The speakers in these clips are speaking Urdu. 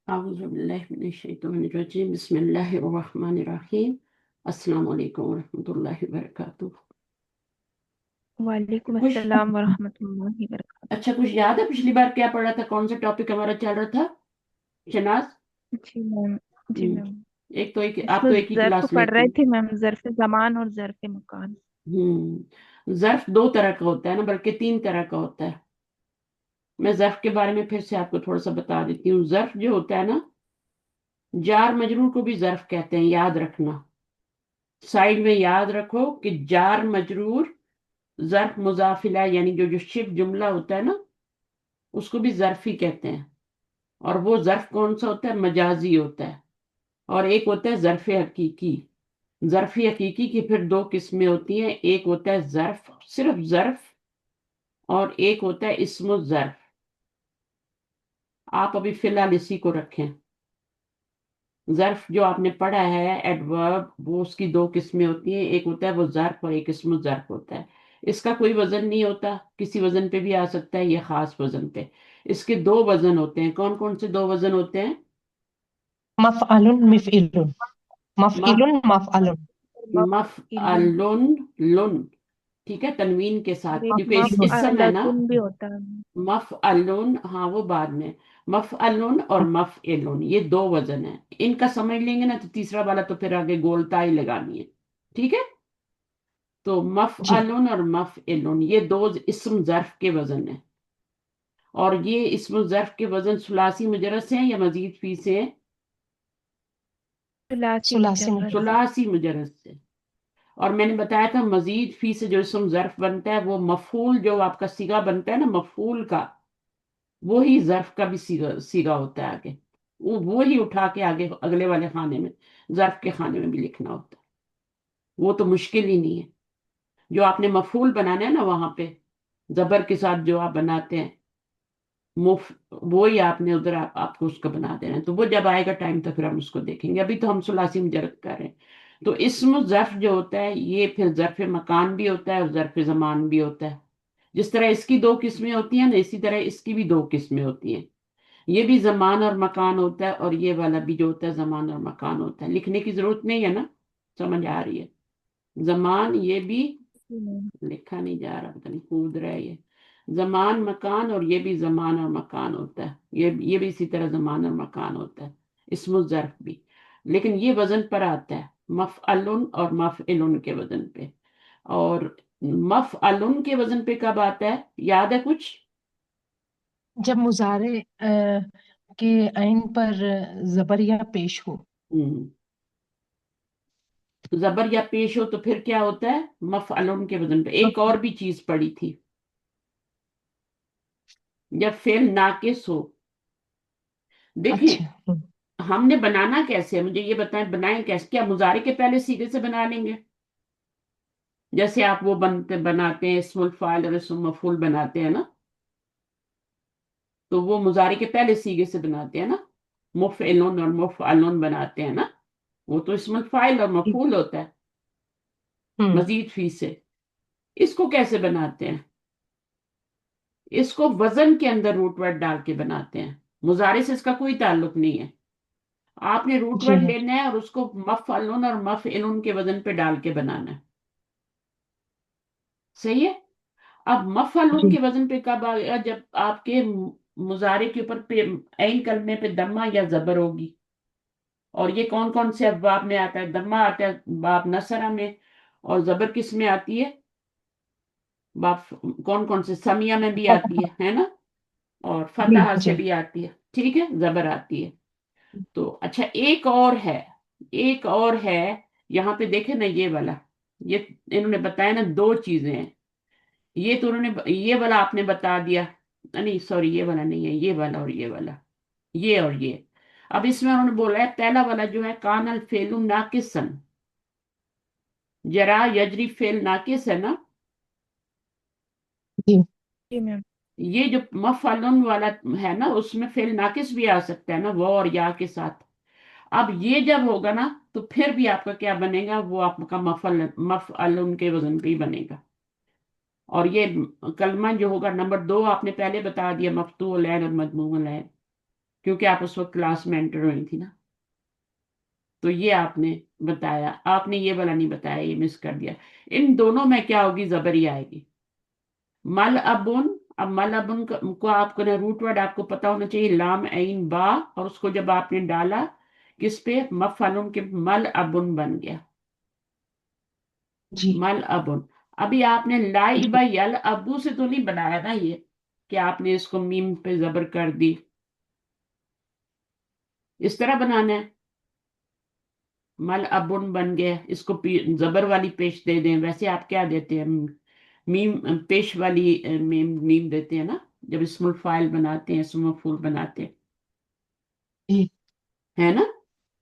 أعوذ بالله من الشيطان الرجيم بسم الله الرحمن الرحيم السلام علیکم ورحمۃ اللہ وبرکاتہ. وعلیکم کچھ السلام ورحمۃ اللہ وبرکاتہ. اچھا کچھ یاد ہے پچھلی بار کیا پڑھا تھا؟ کون سا ٹاپک ہمارا چل رہا تھا شناز؟ جی میم. جی ہم، میم. ایک تو ایک اس آپ کو تو ایک ہی ظرف کلاس پڑھ لیتی رہے ہیں. تھے میم، ظرف زمان اور ظرف مکان. ظرف دو طرح کا ہوتا ہے نا، بلکہ تین طرح کا ہوتا ہے. میں ظرف کے بارے میں پھر سے آپ کو تھوڑا سا بتا دیتی ہوں. ظرف جو ہوتا ہے نا، جار مجرور کو بھی ظرف کہتے ہیں، یاد رکھنا. سائڈ میں یاد رکھو کہ جار مجرور ظرف مضاف الیہ یعنی جو شبہ جملہ ہوتا ہے نا، اس کو بھی ظرف ہی کہتے ہیں. اور وہ ظرف کون سا ہوتا ہے؟ مجازی ہوتا ہے. اور ایک ہوتا ہے ظرف حقیقی. ظرف حقیقی کی پھر دو قسمیں ہوتی ہیں، ایک ہوتا ہے ظرف صرف ظرف، اور ایک ہوتا ہے اسم الظرف. آپ ابھی فی الحال اسی کو رکھیں. ظرف جو آپ نے پڑھا ہے ایڈورب، وہ اس کی دو قسمیں ہوتی ہیں، ایک ہوتا ہے وہ ظرف اور ایک اسم الظرف ہوتا ہے. اس کا کوئی وزن نہیں ہوتا، کسی وزن پہ بھی آ سکتا ہے، یہ خاص وزن پہ. اس کے دو وزن ہوتے ہیں. کون کون سے دو وزن ہوتے ہیں؟ مفعل مفعل مفعل مف مفعل مفعل لن، ٹھیک ہے، تنوین کے اور ساتھ، ایک کیونکہ اس اسم ہے نا. مفعلتن بھی ہوتا ہے. مفعل، ہاں وہ بعد میں. مفعل اور مفعل یہ دو وزن ہیں. ان کا سمجھ لیں گے نا تو تیسرا والا تو پھر آگے گولتا ہی لگانی ہے. ٹھیک ہے، تو جی مفعل اور مفعل یہ دو اسم ظرف کے وزن ہیں. اور یہ اسم ظرف کے وزن ثلاثی مجرد سے ہیں یا مزید فی سے ہیں؟ ثلاثی ثلاثی مجرد. مجرد ثلاثی مجرد سے. اور میں نے بتایا تھا مزید فی سے جو اسم ظرف بنتا ہے، وہ مفعول جو آپ کا صیغہ بنتا ہے نا مفعول کا، وہی ظرف کا بھی صیغہ ہوتا ہے آگے. وہی اٹھا کے آگے اگلے والے خانے میں، ظرف کے خانے میں بھی لکھنا ہوتا ہے. وہ تو مشکل ہی نہیں ہے. جو آپ نے مفعول بنانا ہے نا، وہاں پہ زبر کے ساتھ جو آپ بناتے ہیں وہی آپ نے ادھر آپ کو اس کا بنا دینا ہے. تو وہ جب آئے گا ٹائم تو پھر ہم اس کو دیکھیں گے. ابھی تو ہم ثلاثی مجرد کر رہے ہیں. تو اسم ظرف جو ہوتا ہے یہ پھر ظرف مکان بھی ہوتا ہے اور ظرف زمان بھی ہوتا ہے. جس طرح اس کی دو قسمیں ہوتی ہیں نا، اسی طرح اس کی بھی دو قسمیں ہوتی ہیں. یہ بھی زمان اور مکان ہوتا ہے، اور یہ والا بھی جو ہوتا ہے زمان اور مکان ہوتا ہے. لکھنے کی ضرورت نہیں ہے نا، سمجھ آ رہی ہے؟ زمان یہ بھی جی میم. لکھا نہیں جا رہا، پتہ نہیں کود رہا ہے یہ. زمان مکان، اور یہ بھی زمان اور مکان ہوتا ہے. یہ بھی اسی طرح زمان اور مکان ہوتا ہے، اسم الظرف بھی. لیکن یہ وزن پر آتا ہے، مفعل اور مفعل کے وزن پہ. اور مفعل کے وزن پہ کب آتا ہے، یاد ہے کچھ؟ جب مضارع کے عین پر زبر یا پیش ہو. ہم، زبر یا پیش ہو تو پھر کیا ہوتا ہے؟ مفعل کے وزن پہ. ایک اور بھی چیز پڑی تھی، جب فعل ناقص ہو. دیکھیں اچھا ہم نے بنانا کیسے ہے، مجھے یہ بتائیں، بنائیں کیسے؟ کیا مضارع کے پہلے سیغے سے بنا لیں گے؟ جیسے آپ وہ بناتے ہیں اسم الفاعل اور اسم مفعول بناتے ہیں نا، تو وہ مضارع کے پہلے سیغے سے بناتے ہیں نا. مفعل اور مفعل بناتے ہیں نا، وہ تو اسم الفاعل اور جی مفعول ہوتا ہے مزید فی سے. اس کو کیسے بناتے ہیں؟ اس کو وزن کے اندر روٹ ورڈ ڈال کے بناتے ہیں. مضارع سے اس کا کوئی تعلق نہیں ہے. آپ نے روٹ جی ورڈ لینا ہے اور اس کو مفعل اور مفعل کے وزن پہ ڈال کے بنانا ہے. صحیح ہے؟ اب مفعل جی کے وزن پہ کب آئے گا؟ جب آپ کے مضارع کے اوپر عین کلمے پہ دمہ یا زبر ہوگی. اور یہ کون کون سے ابواب میں آتا ہے؟ دمہ آتا ہے باب نصرہ میں، اور زبر کس میں آتی ہے؟ باب کون کون سے؟ سمیہ میں بھی آتی ہے نا، اور جی فتح سے جی بھی آتی ہے. ٹھیک ہے، زبر آتی ہے. تو اچھا ایک اور ہے، ایک اور ہے. یہاں پہ دیکھیں نا یہ والا، یہ انہوں نے بتایا نا دو چیزیں ہیں. یہ تو انہوں نے یہ والا آپ نے بتا دیا، نہیں سوری یہ والا نہیں ہے، یہ والا اور یہ والا، یہ اور یہ. اب اس میں انہوں نے بولا ہے پہلا والا جو ہے کان الفعل ناقصا، جرا یجری فعل ناقص ہے نا. جی جی میم. یہ جو مفعل والا ہے نا، اس میں فعل ناقص بھی آ سکتا ہے نا، وہ اور یا کے ساتھ. اب یہ جب ہوگا نا تو پھر بھی آپ کا کیا بنے گا؟ وہ آپ کا مفعل کے وزن پہ ہی بنے گا. اور یہ کلمہ جو ہوگا نمبر 2 آپ نے پہلے بتا دیا، مفتوح العین اور مضموم العین. کیونکہ آپ اس وقت کلاس میں انٹر ہوئی تھی نا. تو یہ آپ نے بتایا، آپ نے یہ والا نہیں بتایا، یہ مس کر دیا. ان دونوں میں کیا ہوگی؟ زبری آئے گی. مل ابن. اب مل ابن کو آپ کو روٹ ورڈ آپ کو پتا ہونا چاہیے، لام عین با، اور اس کو جب آپ نے ڈالا کس پہ؟ مفعلن کے، مل ابن بن گیا. جی مل ابن. ابھی آپ نے جی لائبا یل ابو سے تو نہیں بنایا نا یہ، کہ آپ نے اس کو میم پہ زبر کر دی. اس طرح بنانا ہے. مل ابن بن گیا، اس کو زبر والی پیش دے دیں. ویسے آپ کیا دیتے ہیں؟ میم پیش والی میم دیتے ہیں نا، جب اسم الفاعل بناتے ہیں، اسم مفعول بناتے ہیں، جی ہے نا.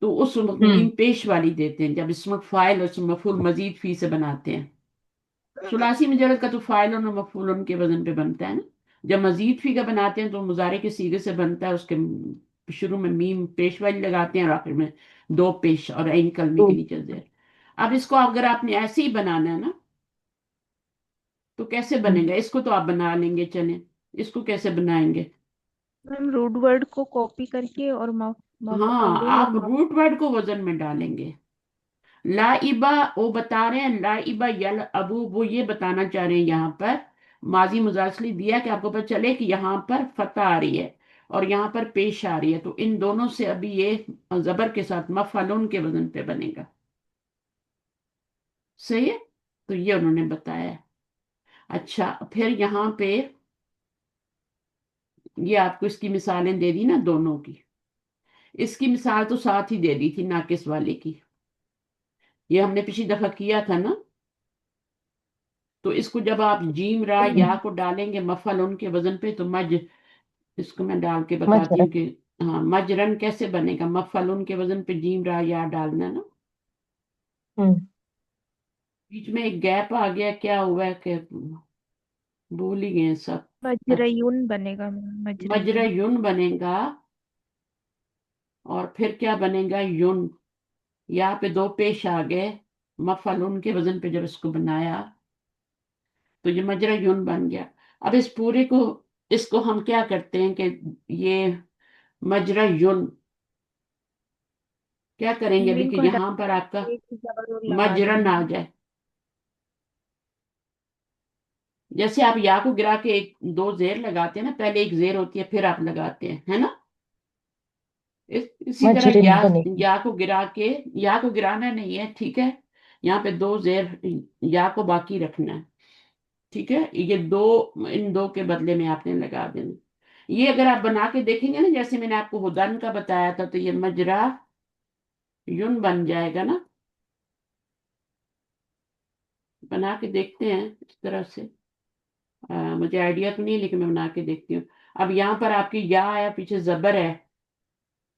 تو اس وقت ہوں میم پیش والی دیتے ہیں جب اسم الفاعل اور اسم مفعول مزید فی سے بناتے ہیں. ثلاثی مجرد کا تو فاعل اور مفعول کے وزن پہ بنتا ہے نا. جب مزید فی کا بناتے ہیں تو مضارع کے صیغے سے بنتا ہے، اس کے شروع میں میم پیش والی لگاتے ہیں اور آخر میں دو پیش اور عین کلمے تو کے نیچے زیر. اب اس کو اگر آپ نے ایسے ہی بنانا ہے نا تو کیسے ہوں بنے گا؟ اس کو تو آپ بنا لیں گے، چلیں اس کو کیسے بنائیں گے؟ میم روٹ ورڈ کو کاپی کر کے اور ہاں، مفعولن اور آپ روٹ ورڈ کو وزن میں ڈالیں گے. لائبہ وہ بتا رہے ہیں، لائبہ یل ابو، وہ یہ بتانا چاہ رہے ہیں یہاں پر ماضی مضارع دیا کہ آپ کو پتہ چلے کہ یہاں پر فتح آ رہی ہے اور یہاں پر پیش آ رہی ہے، تو ان دونوں سے ابھی یہ زبر کے ساتھ مفعلون کے وزن پہ بنے گا. صحیح ہے؟ تو یہ انہوں نے بتایا ہے. اچھا، پھر یہاں پہ یہ آپ کو اس کی مثالیں دے دی نا دونوں کی. اس کی مثال تو ساتھ ہی دے دی تھی ناقص والے کی، یہ ہم نے پچھلی دفعہ کیا تھا نا. تو اس کو جب آپ جیم را یا کو ڈالیں گے مفعلن کے وزن پہ تو اس کو میں ڈال کے بتاتی مجرد ہوں کہ ہاں مجرن کیسے بنے گا. مفعلن کے وزن پہ جیم را یا ڈالنا نا. ہوں بیچ میں ایک گیپ آ گیا، کیا ہوا ہے کہ بھول ہی گئے سب. اچھا، مجریون بنے گا میم، مجریون. مجرا یون بنے گا، اور پھر کیا بنے گا؟ یون. یہاں پہ دو پیش آ گئے مفعلن کے وزن پہ، جب اس کو بنایا تو یہ مجرا یون بن گیا. اب اس پورے کو، اس کو ہم کیا کرتے ہیں کہ یہ مجرا یون کیا کریں گے ابھی تنوین کہ کو ہٹا یہاں پر آپ کا کے ایک زبر اور لگا دیں مجرن گے. آ جائے. جیسے آپ یا کو گرا کے ایک دو زیر لگاتے ہیں نا، پہلے ایک زیر ہوتی ہے پھر آپ لگاتے ہیں، ہے نا. اسی طرح مجرن یا بنے گی. یا کو گرا کے، یا کو گرانا نہیں ہے، ٹھیک ہے. یہاں پہ دو زیر، یا کو باقی رکھنا ہے، ٹھیک ہے. یہ دو، ان دو کے بدلے میں آپ نے لگا دینا. یہ اگر آپ بنا کے دیکھیں گے نا، جیسے میں نے آپ کو ہدن کا بتایا تھا، تو یہ مجرا یون بن جائے گا نا. بنا کے دیکھتے ہیں اس طرح سے. مجھے آئیڈیا تو نہیں، لیکن میں بنا کے دیکھتی ہوں. اب یہاں پر آپ کی یا آیا، پیچھے زبر ہے،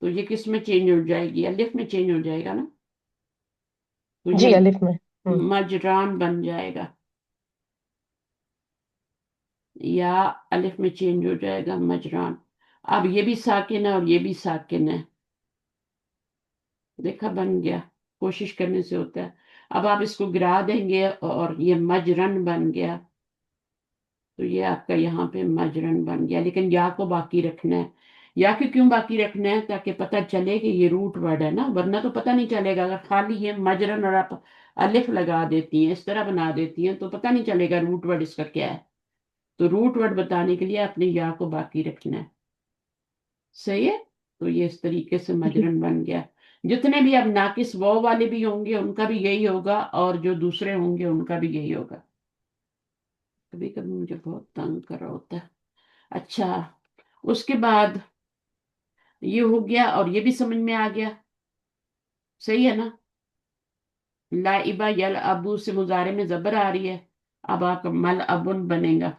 تو یہ کس میں چینج ہو جائے گی؟ الف میں چینج ہو جائے گا نا. تو جی یہ الف میں. ہوں مجران بن جائے گا، یا الف میں چینج ہو جائے گا مجران. اب یہ بھی ساکن ہے اور یہ بھی ساکن ہے، دیکھا بن گیا. کوشش کرنے سے ہوتا ہے. اب آپ اس کو گرا دیں گے اور یہ مجرن بن گیا. تو یہ آپ کا یہاں پہ مجرن بن گیا، لیکن یا کو باقی رکھنا ہے. یا کہ کیوں باقی رکھنا ہے؟ تاکہ پتہ چلے کہ یہ روٹ ورڈ ہے نا، ورنہ تو پتہ نہیں چلے گا. اگر خالی یہ مجرن اور آپ الف لگا دیتی ہیں، اس طرح بنا دیتی ہیں، تو پتہ نہیں چلے گا روٹ ورڈ اس کا کیا ہے. تو روٹ ورڈ بتانے کے لیے اپنے یا کو باقی رکھنا ہے. صحیح ہے؟ تو یہ اس طریقے سے جی مجرن بن گیا. جتنے بھی اب ناقص واو والے بھی ہوں گے ان کا بھی یہی ہوگا، اور جو دوسرے ہوں گے ان کا بھی یہی ہوگا. کبھی کبھی مجھے بہت تنگ کر رہا ہوتا ہے. اچھا، اس کے بعد یہ ہو گیا اور یہ بھی سمجھ میں آ گیا. صحیح ہے نا. لائبہ یل ابو سے مضارع میں زبر آ رہی ہے، اب آپ کا مل ابن بنے گا.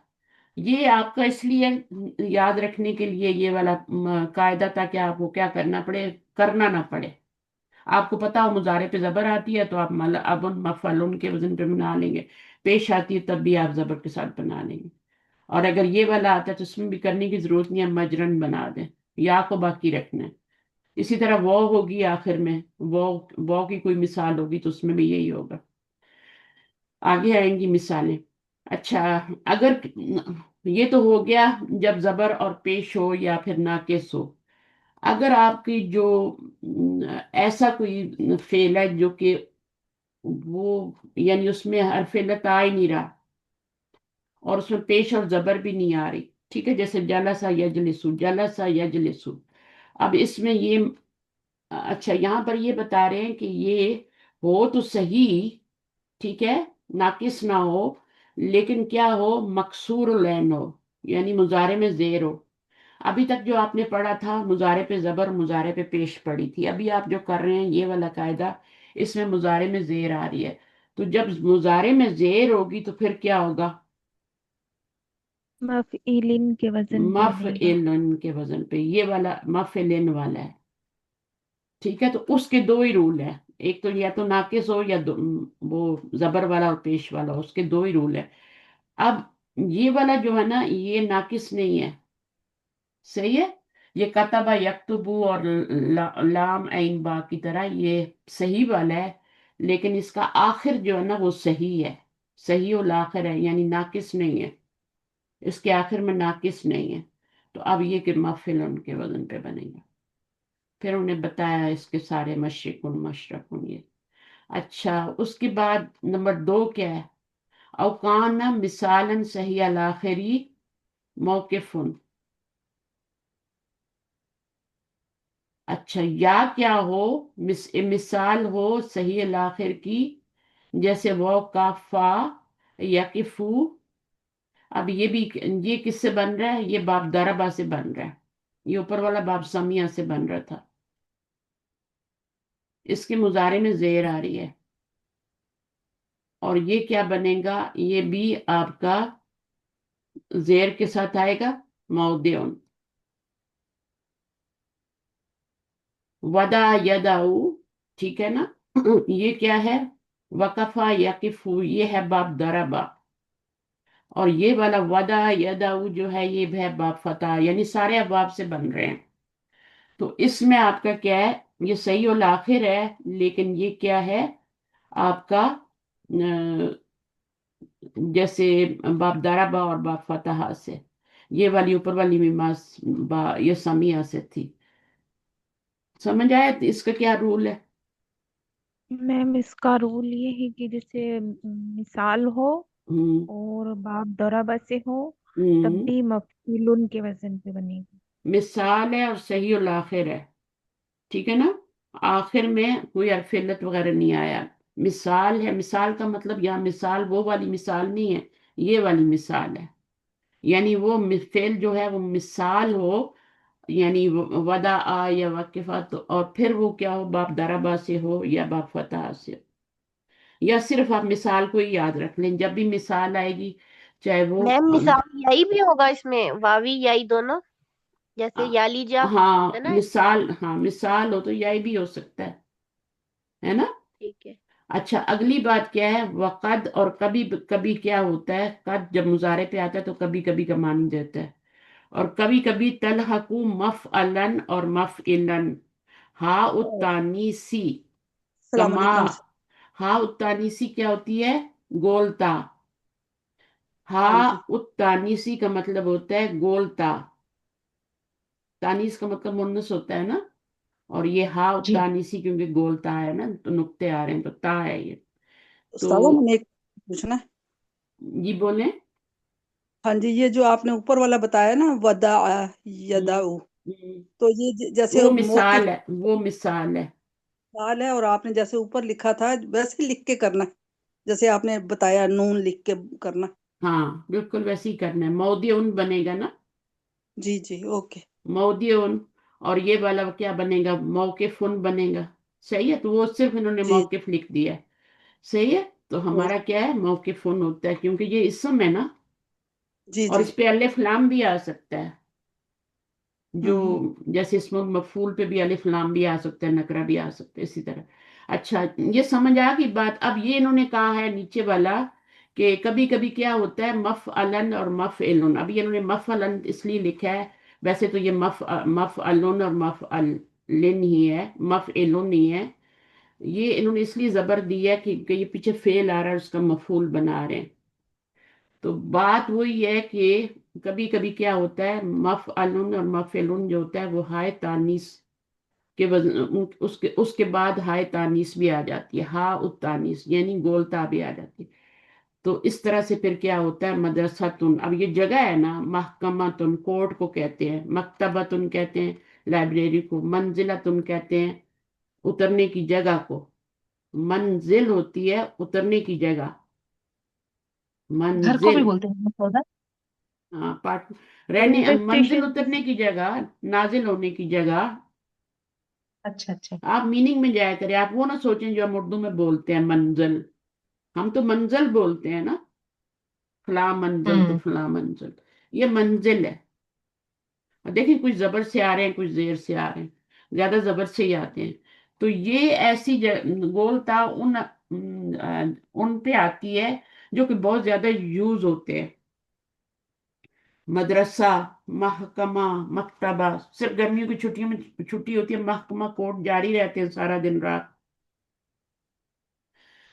یہ آپ کا اس لیے یاد رکھنے کے لیے یہ والا قاعدہ تھا کہ آپ کو کیا کرنا پڑے، کرنا نہ پڑے. آپ کو پتا ہو مضارع پہ زبر آتی ہے تو آپ مل ابن مفعلن کے وزن پہ بنا لیں گے، پیش آتی ہے تب بھی آپ زبر کے ساتھ بنا لیں گے. اور اگر یہ والا آتا ہے تو اس میں بھی کرنے کی ضرورت نہیں ہے، مجرن بنا دیں، یا کو باقی رکھنا ہے. اسی طرح وہ ہوگی آخر میں، وہ کی کوئی مثال ہوگی تو اس میں بھی یہی ہوگا. آگے آئیں گی مثالیں. اچھا، اگر یہ تو ہو گیا جب زبر اور پیش ہو یا پھر ناقص ہو. اگر آپ کی جو ایسا کوئی فعل ہے جو کہ وہ یعنی اس میں حرف علت آ ہی نہیں رہا اور اس میں پیش اور زبر بھی نہیں آ رہی، ٹھیک ہے، جیسے جلسا یجلسو، جلسا یجلسو، اب اس میں یہ اچھا یہاں پر یہ بتا رہے ہیں کہ یہ ہو تو صحیح، ٹھیک ہے، ناقص نہ ہو، لیکن کیا ہو، مکسور العین ہو، یعنی مضارع میں زیر ہو۔ ابھی تک جو آپ نے پڑھا تھا مضارع پہ زبر، مضارع پہ پیش پڑی تھی، ابھی آپ جو کر رہے ہیں یہ والا قاعدہ، اس میں مضارع میں زیر آ رہی ہے، تو جب مضارع میں زیر ہوگی تو پھر کیا ہوگا، مفعولین کے وزن پہ بنے گا۔ مفعلن کے وزن پہ، یہ والا مفعلن والا ہے، ٹھیک ہے، تو اس کے دو ہی رول ہیں، ایک تو یا تو ناقص ہو یا وہ زبر والا اور پیش والا ہو، اس کے دو ہی رول ہیں۔ اب یہ والا جو ہے نا یہ ناقص نہیں ہے، صحیح ہے، یہ کتبہ یکتبو اور لام عین با کی طرح یہ صحیح والا ہے، لیکن اس کا آخر جو ہے نا وہ صحیح ہے، صحیح الاخر ہے، یعنی ناقص نہیں ہے، اس کے آخر میں ناقص نہیں ہے، تو اب یہ کہ مفعل ان کے وزن پہ بنے گا، پھر انہیں بتایا اس کے سارے مشرق مشرق یہ۔ اچھا اس کے بعد نمبر 2 کیا ہے، اوکان مثالاً صحیح الاخری موقفن، اچھا یا کیا ہو، مثال ہو صحیح الاخر کی، جیسے وہ کافا یا کفو، اب یہ بھی یہ کس سے بن رہا ہے، یہ باب دربا سے بن رہا ہے، یہ اوپر والا باب سمیہ سے بن رہا تھا، اس کے مضارع میں زیر آ رہی ہے، اور یہ کیا بنے گا، یہ بھی آپ کا زیر کے ساتھ آئے گا، مودعن، ودا یدعو، ٹھیک ہے نا، یہ کیا ہے، وقفا یقفو، یہ ہے باب دربا، اور یہ والا ودا یدعو جو ہے یہ ہے باب فتح، یعنی سارے ابواب سے بن رہے ہیں، تو اس میں آپ کا کیا ہے، یہ صحیح الاخر ہے، لیکن یہ کیا ہے آپ کا جیسے باب دربا اور باب فتح سے، یہ والی اوپر والی مماس یہ سمیہ سے تھی، سمجھ آیا اس کا کیا رول ہے؟ میم اس کا رول یہ ہے کہ جیسے مثال ہو ہوں اور باب ضرب سے ہو تب ہوں بھی مفعولن کے وزن پہ بنے گا۔ مثال ہے اور صحیح الاخر ہے، ٹھیک ہے نا، آخر میں کوئی حرف علت وغیرہ نہیں آیا، مثال ہے، مثال کا مطلب یہاں مثال وہ والی مثال نہیں ہے، یہ والی مثال ہے، یعنی وہ فعل جو ہے وہ مثال ہو، یعنی ودا آ یا وقفہ، تو اور پھر وہ کیا ہو، باب دربا سے ہو یا باب فتح سے، یا صرف آپ مثال کو ہی یاد رکھ لیں، جب بھی مثال آئے گی چاہے وہ میم مثال یائی بھی ہوگا اس میں، واوی یائی دونوں، جیسے یا لیجا ہاں ہے نا۔ مثال، ہاں مثال ہو تو یہ بھی ہو سکتا ہے نا۔ ٹھیک ہے۔ اچھا اگلی بات کیا ہے، وقد، اور کبھی کبھی کیا ہوتا ہے، قد جب مضارع پہ آتا ہے تو کبھی کبھی کا معنی دیتا ہے، اور کبھی کبھی تلحقو مفعلن اور مفعلن، ہا التانیسی، السلام کما، علیکم۔ ہا التانیسی کیا ہوتی ہے، گولتا، ہا ہاں جی التانیسی کا مطلب ہوتا ہے گولتا، تانیس کا مطلب مونس ہوتا ہے نا، اور یہ ہا جی التانیسی کیونکہ گولتا ہے نا تو نقطے آ رہے ہیں تو تا ہے یہ، تو استاذہ، میں نے ایک پوچھنا ہے۔ جی بولیں۔ ہاں جی، یہ جو آپ نے اوپر والا بتایا نا، ودا ہوں یداؤ، ہوں تو یہ جیسے وہ موقف مثال ہے، وہ مثال ہے، سال ہے، اور آپ نے جیسے اوپر لکھا تھا ویسے ہی لکھ کے کرنا ہے، جیسے آپ نے بتایا نون لکھ کے کرنا۔ ہاں بالکل ویسے ہی کرنا ہے، مودعن بنے گا نا، جی جی اوکے۔ مودعن، اور یہ والا کیا بنے گا، موقفن بنے گا، صحیح ہے، تو وہ صرف انہوں نے جی موقف لکھ دیا ہے، صحیح ہے، تو ہمارا کیا ہے، موقفن ہوتا ہے کیونکہ یہ اسم ہے نا، جی اور جی۔ اس پہ الف لام بھی آ سکتا ہے، جو ہوں جیسے اسم مفعول پہ بھی الف لام بھی آ سکتا ہے، نکرہ بھی آ سکتا ہے، اسی طرح۔ اچھا یہ سمجھ آ گئی بات، اب یہ انہوں نے کہا ہے نیچے والا کہ کبھی کبھی کیا ہوتا ہے، مفعلن اور مفعلن، اب یہ انہوں نے مفعلن اس لیے لکھا ہے، ویسے تو یہ مفعلن اور مفعلن ہی ہے، مفعلن ہی ہے، یہ انہوں نے اس لیے زبر دی ہے کہ یہ پیچھے فعل آ رہا ہے اس کا مفعول بنا رہے ہیں، تو بات وہی ہے کہ کبھی کبھی کیا ہوتا ہے مفعلن اور مفعلن جو ہوتا ہے وہ ہائے تانیس کے وزن اس کے بعد ہائے تانیس بھی آ جاتی ہے، ہا التانیس یعنی گولتا بھی آ جاتی ہے۔ تو اس طرح سے پھر کیا ہوتا ہے مدرسۃن، اب یہ جگہ ہے نا، محکمتن کورٹ کو کہتے ہیں، مکتبتن کہتے ہیں لائبریری کو، منزلتن کہتے ہیں اترنے کی جگہ کو، منزل ہوتی ہے اترنے کی جگہ، گھر کو بھی منزل، بولتے ہیں مسعودہ؟ ہاں رہنے، ریلوے منزل اسٹیشن اترنے کی جگہ، نازل ہونے کی جگہ۔ اچھا اچھا۔ آپ میننگ میں جایا کریں، آپ وہ نہ سوچیں جو ہم اردو میں بولتے ہیں منزل، ہم تو منزل بولتے ہیں نا، فلاں منزل تو فلاں منزل، یہ منزل ہے۔ اور دیکھیں کچھ زبر سے آ رہے ہیں کچھ زیر سے آ رہے ہیں، زیادہ زبر سے ہی آتے ہیں۔ تو یہ ایسی گولتا ان پہ آتی ہے جو کہ بہت زیادہ یوز ہوتے ہیں، مدرسہ، محکمہ، مکتبہ، صرف گرمیوں کی چھٹیوں میں چھٹی ہوتی ہے، محکمہ کورٹ جاری رہتے ہیں سارا دن رات،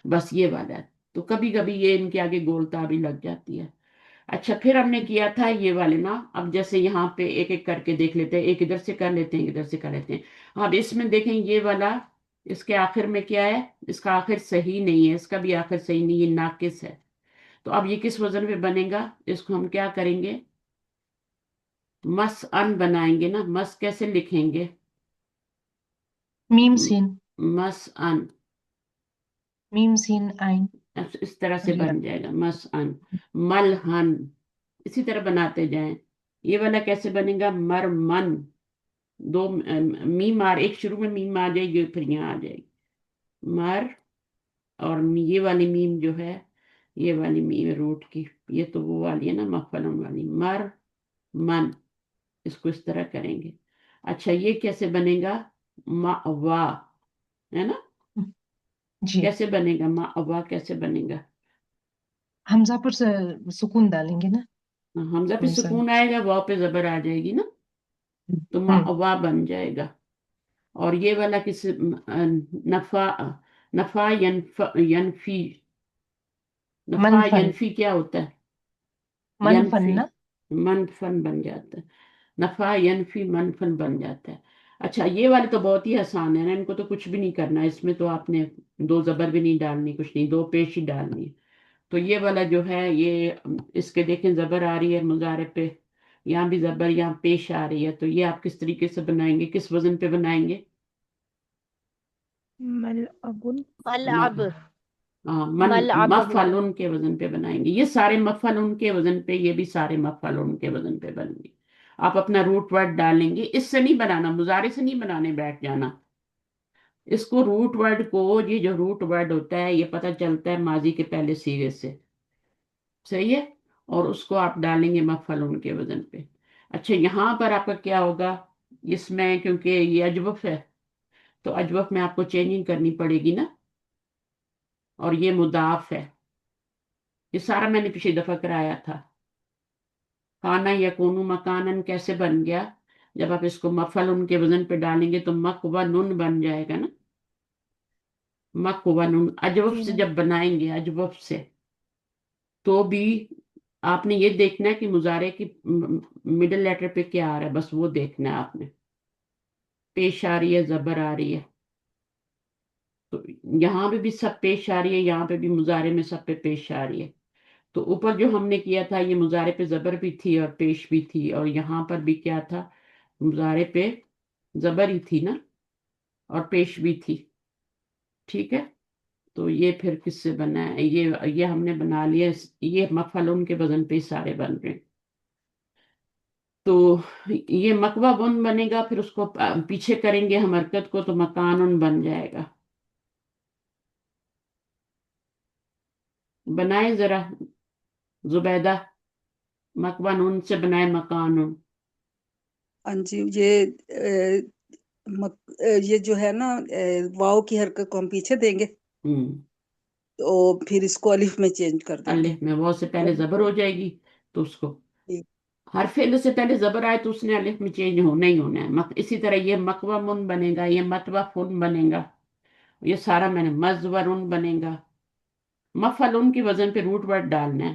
بس یہ والا ہے۔ تو کبھی کبھی یہ ان کے آگے گولتا بھی لگ جاتی ہے۔ اچھا پھر ہم نے کیا تھا یہ والے نا، اب جیسے یہاں پہ ایک ایک کر کے دیکھ لیتے ہیں، ایک ادھر سے کر لیتے ہیں ایک ادھر سے کر لیتے ہیں۔ اب اس میں دیکھیں یہ والا، اس کے آخر میں کیا ہے، اس کا آخر صحیح نہیں ہے، اس کا بھی آخر صحیح نہیں، یہ ناقص ہے۔ تو اب یہ کس وزن پہ بنے گا، اس کو ہم کیا کریں گے، مس ان بنائیں گے نا، مس کیسے لکھیں گے، میم سین، مس ان، میم سین آئین اس طرح سے غیرہ۔ بن جائے گا مس ان، ملہن، اسی طرح بناتے جائیں۔ یہ والا کیسے بنے گا، مرمن، دو میم ایک شروع میں میم آ جائے گی پھر یہاں آ جائے گی، مر، اور یہ والی میم جو ہے، یہ والی میم روٹ کی، یہ تو وہ والی ہے نا مفعلن والی، مر من، اس کو اس طرح کریں گے۔ اچھا یہ کیسے بنے گا، مأوا، ہے نا، جی، کیسے بنے گا مأوا، کیسے بنے گا، حمزہ پر سکون ڈالیں گے نا، حمزہ پہ تھوڑا سا۔ سکون آئے گا، واو پہ زبر آ جائے گی نا، تو مأوا بن جائے گا۔ اور یہ والا کس، نفع، نفع ینفی، نفع منفن، ینفی کیا ہوتا ہے، منفن ینفی، نا۔ منفن بن جاتا ہے، نفع ینفی منفن بن جاتا ہے۔ اچھا یہ والے تو بہت ہی آسان ہے نا، ان کو تو کچھ بھی نہیں کرنا، اس میں تو آپ نے دو زبر بھی نہیں ڈالنی، کچھ نہیں، دو پیش ہی ڈالنی ہے۔ تو یہ والا جو ہے یہ، اس کے دیکھیں زبر آ رہی ہے مضارع پہ، یہاں بھی زبر، یہاں پیش آ رہی ہے، تو یہ آپ کس طریقے سے بنائیں گے، کس وزن پہ بنائیں گے، ملعبن، ملعب، ملعب، مفعلن کے وزن پہ بنائیں گے، یہ سارے مفعلن کے وزن پہ، یہ بھی سارے مفعلن کے وزن پہ بنیں گے۔ آپ اپنا روٹ ورڈ ڈالیں گے، اس سے نہیں بنانا، مضارع سے نہیں بنانے بیٹھ جانا، اس کو روٹ ورڈ کو، یہ جو روٹ ورڈ ہوتا ہے یہ پتہ چلتا ہے ماضی کے پہلے صیغے سے، صحیح ہے، اور اس کو آپ ڈالیں گے مفعلن کے وزن پہ۔ اچھا یہاں پر آپ کا کیا ہوگا، اس میں کیونکہ یہ اجوف ہے تو اجوف میں آپ کو چینجنگ کرنی پڑے گی نا، اور یہ مضاف ہے، یہ سارا میں نے پچھلی دفعہ کرایا تھا۔ کانا یکونو مکانن کیسے بن گیا، جب آپ اس کو مفعل کے وزن پہ ڈالیں گے تو مکونن بن جائے گا نا، مکونن، اجوف جی سے میم، جب بنائیں گے اجوف سے، تو بھی آپ نے یہ دیکھنا ہے کہ مضارع کی مڈل لیٹر پہ کیا آ رہا ہے، بس وہ دیکھنا ہے آپ نے، پیش آ رہی ہے، زبر آ رہی ہے، تو یہاں پہ بھی سب پیش آ رہی ہے، یہاں پہ بھی مضارع میں سب پہ پیش آ رہی ہے۔ تو اوپر جو ہم نے کیا تھا یہ مضارع پہ زبر بھی تھی اور پیش بھی تھی، اور یہاں پر بھی کیا تھا، مضارع پہ زبر ہی تھی نا، اور پیش بھی تھی، ٹھیک ہے۔ تو یہ پھر کس سے بنا ہے، یہ ہم نے بنا لیا، یہ مفعلن کے وزن پہ ہی سارے بن رہے ہیں۔ تو یہ مکوا بن بنے گا، پھر اس کو پیچھے کریں گے ہم حرکت کو تو مکانن بن جائے گا، بنائیں ذرا زبیدہ، مکوا نون سے بنائے مکانن۔ ہاں جی، یہ جو ہے نا واو کی حرکت کو ہم پیچھے دیں گے، ہوں، تو پھر اس کو الف میں چینج کر دیں گے۔ الف میں وہ سے پہلے زبر ہو جائے گی، تو اس کو جی، ہر فعل سے پہلے زبر آئے تو اس نے الف میں چینج ہونا ہی ہونا ہے، اسی طرح یہ مکوا من بنے گا، یہ متوا فن بنے گا، یہ سارا میں نے مزورن بنے گا، مفعلن کے وزن پہ روٹ ورڈ ڈالنا ہے،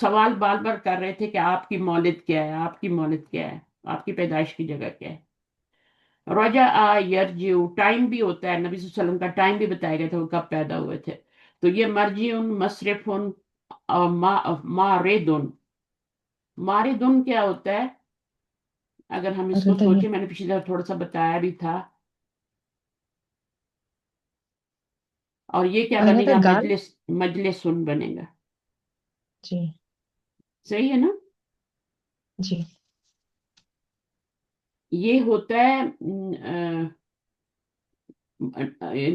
سوال بار بار کر رہے تھے کہ آپ کی مولد کیا ہے، آپ کی مولد کیا ہے، آپ کی پیدائش کی جگہ کیا ہے. رجع یرجع ٹائم بھی ہوتا ہے، نبی صلی اللہ علیہ وسلم کا ٹائم بھی بتایا گیا تھا وہ کب پیدا ہوئے تھے. تو یہ مرجع مصرف ماردن. ماردن کیا ہوتا ہے اگر ہم اس کو بتائیے. سوچیں، میں نے پچھلی دفعہ تھوڑا سا بتایا بھی تھا. اور یہ کیا آ رہا بنے تھا گا؟ گال. مجلس، مجلسن بنے گا. جی. صحیح ہے نا؟ جی. یہ ہوتا ہے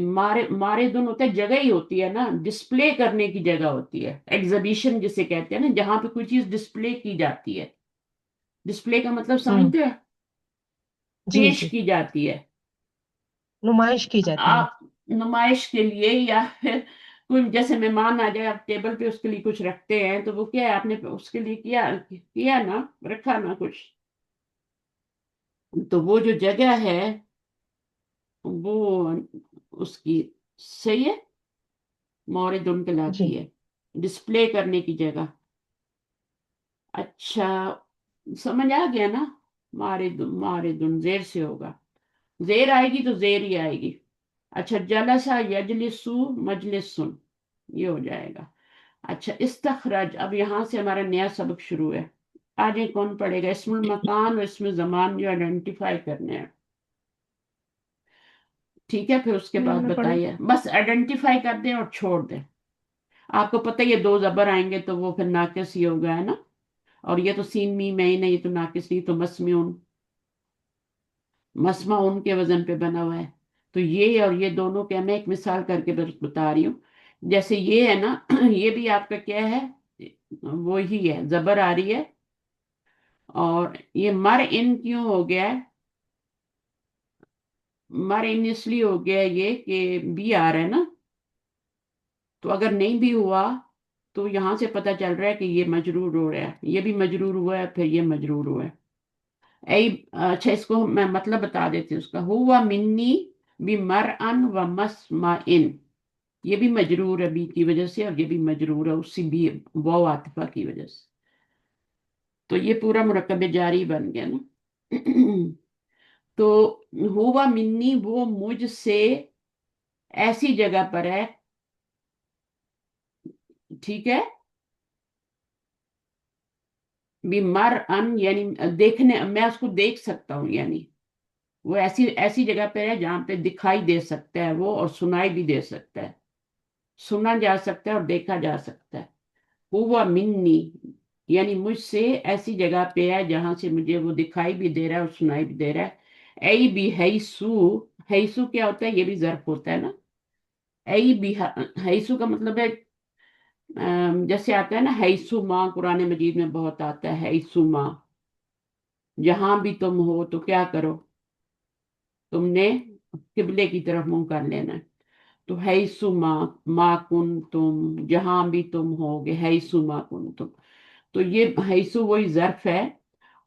مارے دن ہوتا ہے، جگہ ہی ہوتی ہے نا، ڈسپلے کرنے کی جگہ ہوتی ہے، ایگزیبیشن جسے کہتے ہیں نا، جہاں پہ کوئی چیز ڈسپلے کی جاتی ہے. ڈسپلے کا مطلب ہوں. سمجھتے ہیں؟ جی پیش جی. کی جاتی ہے. نمائش کی جاتی ہے. آپ نمائش کے لیے، یا پھر کوئی جیسے مہمان آ جائے، آپ ٹیبل پہ اس کے لیے کچھ رکھتے ہیں، تو وہ کیا ہے، آپ نے اس کے لیے کیا نا، رکھا نا کچھ. تو وہ جو جگہ ہے وہ اس کی، صحیح ہے، موردن جی. کہلاتی ہے، ڈسپلے کرنے کی جگہ. اچھا، سمجھ آ گیا نا؟ ماردن زیر سے ہوگا، زیر آئے گی تو زیر ہی آئے گی. اچھا، جلسہ یجلسو مجلسن، یہ ہو جائے گا. اچھا، استخرج، اب یہاں سے ہمارا نیا سبق شروع ہے. آگے کون پڑھے گا؟ اسم المکان اور اسم زمان جو آئیڈینٹیفائی کرنے ہیں. ٹھیک ہے، پھر اس کے بعد میں پڑھوں. بتائیے، بس آئیڈینٹیفائی کر دیں اور چھوڑ دیں. آپ کو پتہ ہے یہ دو زبر آئیں گے تو وہ پھر ناقص ہی ہوگا، ہے نا. اور یہ تو سین میم ہے ہی نہیں، یہ تو ناقص نہیں، تو مسمیون، مسمعون کے وزن پہ بنا ہوا ہے. تو یہ اور یہ دونوں کے میں ایک مثال کر کے بتا رہی ہوں. جیسے یہ ہے نا، یہ بھی آپ کا کیا ہے، وہی ہے، زبر آ رہی ہے. اور یہ مر ان کیوں ہو گیا ہے؟ مر ان اس لیے ہو گیا یہ کہ بھی آ رہا ہے نا. تو اگر نہیں بھی ہوا تو یہاں سے پتہ چل رہا ہے کہ یہ مجرور ہو رہا ہے، یہ بھی مجرور ہوا ہے، پھر یہ مجرور ہوا ہے. اچھا، اس کو میں مطلب بتا دیتی ہوں اس کا. ہوا منی بھی مر ان و مسما ان، یہ بھی مجرور ہے بی کی وجہ سے، اور یہ بھی مجرور ہے اسی بھی واو عاطفہ کی وجہ سے. تو یہ پورا مرکب جاری بن گیا نا. تو ہوا منی، وہ مجھ سے ایسی جگہ پر ہے. ٹھیک ہے، بھی مر ان یعنی دیکھنے، میں اس کو دیکھ سکتا ہوں، یعنی وہ ایسی ایسی جگہ پہ ہے جہاں پہ دکھائی دے سکتا ہے وہ، اور سنائی بھی دے سکتا ہے، سنا جا سکتا ہے اور دیکھا جا سکتا ہے. ہوا منی یعنی مجھ سے ایسی جگہ پہ ہے جہاں سے مجھے وہ دکھائی بھی دے رہا ہے اور سنائی بھی دے رہا ہے. ای بھی حیثو، حیثو کیا ہوتا ہے؟ یہ بھی ظرف ہوتا ہے نا. ای بھی، حیثو کا مطلب ہے جیسے آتا ہے نا حیثو ماں، قرآن مجید میں بہت آتا ہے حیثو ماں، جہاں بھی تم ہو تو کیا کرو، تم نے قبلے کی طرف منہ کر لینا ہے. تو حیثو ما کن تم، جہاں بھی تم ہوگے، حیثو ما کن تم. تو یہ حیثو وہی ظرف ہے.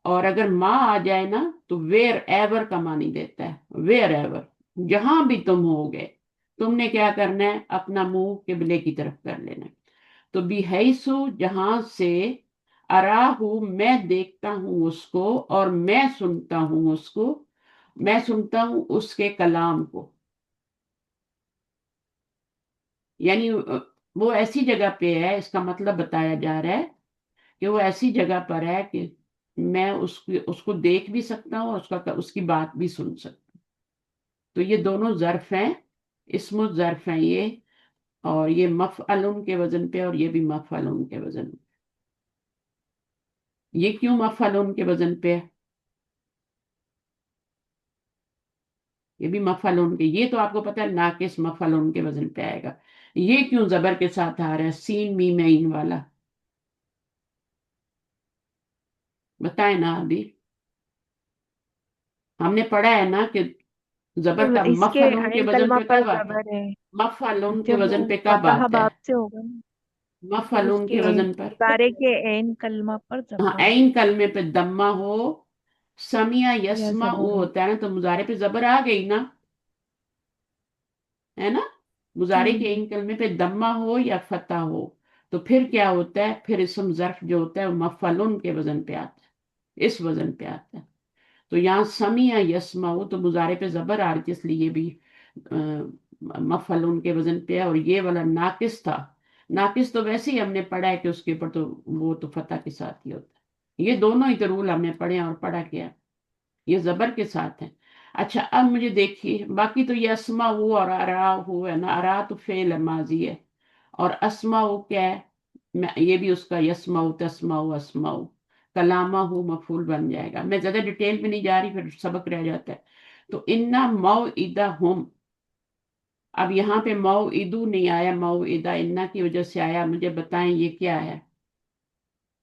اور اگر ما آ جائے نا تو ویر ایور کا معنی دیتا ہے، ویر ایور، جہاں بھی تم ہوگے تم نے کیا کرنا ہے، اپنا منہ قبلے کی طرف کر لینا ہے. تو بھی حیثو، جہاں سے، اراہو، میں دیکھتا ہوں اس کو، اور میں سنتا ہوں اس کو، میں سنتا ہوں اس کے کلام کو. یعنی وہ ایسی جگہ پہ ہے، اس کا مطلب بتایا جا رہا ہے کہ وہ ایسی جگہ پر ہے کہ میں اس کو دیکھ بھی سکتا ہوں اور اس کی بات بھی سن سکتا ہوں. تو یہ دونوں ظرف ہیں، اسم الظرف ہیں یہ. اور یہ مفعلن کے وزن پہ، اور یہ بھی مفعلن کے وزن پہ. یہ کیوں مفعلن کے وزن پہ ہے؟ یہ بھی مفعلن کے، یہ تو آپ کو پتا ہے ناقص مفعلن کے وزن پہ آئے گا. یہ کیوں زبر کے ساتھ آ رہا ہے، سین میم عین والا؟ بتائیں نا. ابھی ہم نے پڑھا ہے نا کہ زبر کا اس کے مفعلن کے عین وزن کلمہ پہ پر کب آتا ہے؟ زبر ہے، مفعلن کے جب وہ وزن پہ کب فتح آتا ہے؟ باب سے ہوگا نا، جب اس مفعلن کے کے وزن پر، مضارع کے عین کلمہ پر ہاں، زبر عین کلمے پہ دمہ ہو. سمیع یا یسمع زبر ہو. ہوتا ہے نا، تو مضارع پہ زبر آ گئی نا، ہے نا. مضارع کے ہوں. عین کلمے پہ دمہ ہو یا فتح ہو تو پھر کیا ہوتا ہے، پھر اسم ظرف جو ہوتا ہے وہ مفعلن کے وزن پہ آتا ہے، اس وزن پہ آتا ہے. تو یہاں سمیع یسمعو تو مضارع پہ زبر آ رہی تھی، اس لیے یہ بھی مفعلن کے وزن پہ ہے. اور یہ والا ناقص تھا. ناقص تو ویسے ہی ہم نے پڑھا ہے کہ اس کے اوپر تو وہ تو فتح کے ساتھ ہی ہوتا ہے. یہ دونوں ہی تو رول ہم نے پڑھے ہیں اور پڑھا کیا، یہ زبر کے ساتھ ہے. اچھا اب مجھے دیکھیے، باقی تو یہ اسما ہو اور ارا ہو ہے نا. ارا تو فعل ماضی ہے، اور اسما ہو کیا ہے، یہ بھی اس کا یسما تسما اسما کلامہ ہو مفعول بن جائے گا. میں زیادہ ڈیٹیل میں نہیں جا رہی، پھر سبق رہ جاتا ہے. تو انا موعدہم، اب یہاں پہ موعدو نہیں آیا، موعدہ انا کی وجہ سے آیا. مجھے بتائیں یہ کیا ہے؟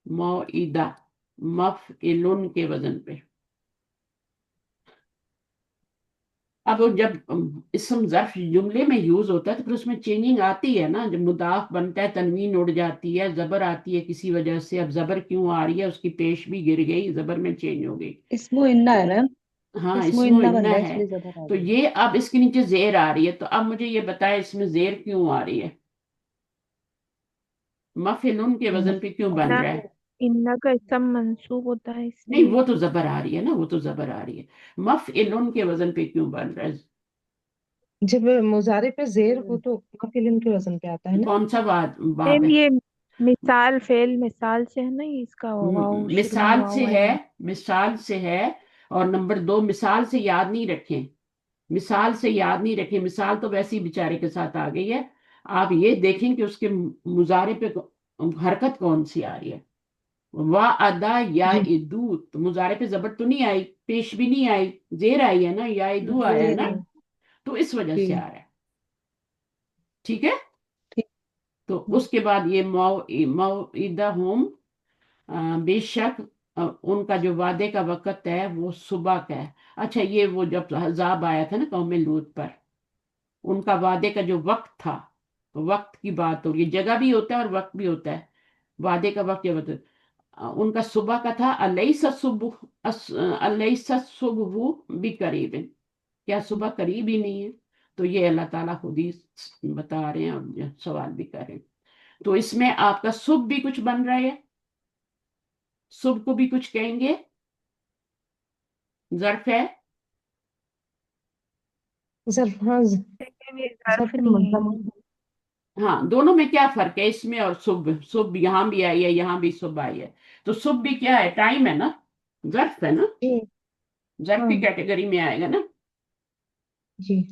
موعدہ مفعلن کے وزن پہ. اب جب اسم ظرف جملے میں یوز ہوتا ہے تو پھر اس میں چینجنگ آتی ہے نا. جب مضاف بنتا ہے تنوین اڑ جاتی ہے، زبر آتی ہے کسی وجہ سے. اب زبر کیوں آ رہی ہے، اس کی پیش بھی گر گئی، زبر میں چینج ہو گئی. اسمو اننا ہے میم، ہاں اسمو اسمو اننا بن اننا رہا ہے اس ہے. لیے زبر آ تو گئی. یہ اب اس کے نیچے زیر آ رہی ہے. تو اب مجھے یہ بتائے اس میں زیر کیوں آ رہی ہے، مفعلن کے وزن پہ کیوں بن انہ رہا ہے؟ انہ کا اسم منصوب ہوتا ہے اس نہیں لیے. وہ تو زبر آ رہی ہے نا، وہ تو زبر آ رہی ہے. مفعلن کے وزن پہ کیوں بن رہا ہے؟ جب مضارع پہ زیر ہو تو مفعول کے وزن پہ آتا ہے نا. کون سا باب میم ہے؟ یہ مثال فعل مثال سے ہے نا، یہ اس کا واو شروع میں مثال واو سے آئے ہے، گا. مثال سے ہے. اور نمبر 2 مثال سے یاد نہیں رکھیں، مثال سے یاد نہیں رکھیں. مثال تو ویسے ہی بیچارے کے ساتھ آ گئی ہے. آپ یہ دیکھیں کہ اس کے مضارع پہ حرکت کون سی آ رہی ہے. وا ادا یا جی ادو، تو مضارع پہ زبر تو نہیں آئی، پیش بھی نہیں آئی، زیر آئی ہے نا، یا ادو آیا ہے زیر نا. ہے. تو اس وجہ جی سے آ رہا ہے. ٹھیک ہے. ٹھیک. تو اس کے بعد یہ موعدہ ہوم، بے شک ان کا جو وعدے کا وقت ہے وہ صبح کا ہے. اچھا یہ وہ جب عذاب آیا تھا نا قوم لوط پر، ان کا وعدے کا جو وقت تھا، وقت کی بات ہو رہی ہے. جگہ بھی ہوتا ہے اور وقت بھی ہوتا ہے. وعدے کا وقت یہ ہوتا ہے. ان کا صبح کا تھا. الیس الصبح بقریب، کیا صبح قریب ہی نہیں ہے؟ تو یہ اللہ تعالیٰ خود ہی بتا رہے ہیں اور سوال بھی کر رہے ہیں. تو اس میں آپ کا صبح بھی کچھ بن رہا ہے، صبح کو بھی کچھ کہیں گے، ظرف ہے. ظرف، ہاں یہ ظرف ظرف نہیں ہے. مضمون. ہاں دونوں میں کیا فرق ہے، اس میں اور صبح؟ صبح یہاں بھی آئی ہے، یہاں بھی صبح آئی ہے. تو صبح بھی کیا ہے، ٹائم ہے نا، ظرف ہے نا، جی ظرف ہاں کی کیٹیگری میں آئے گا نا. جی.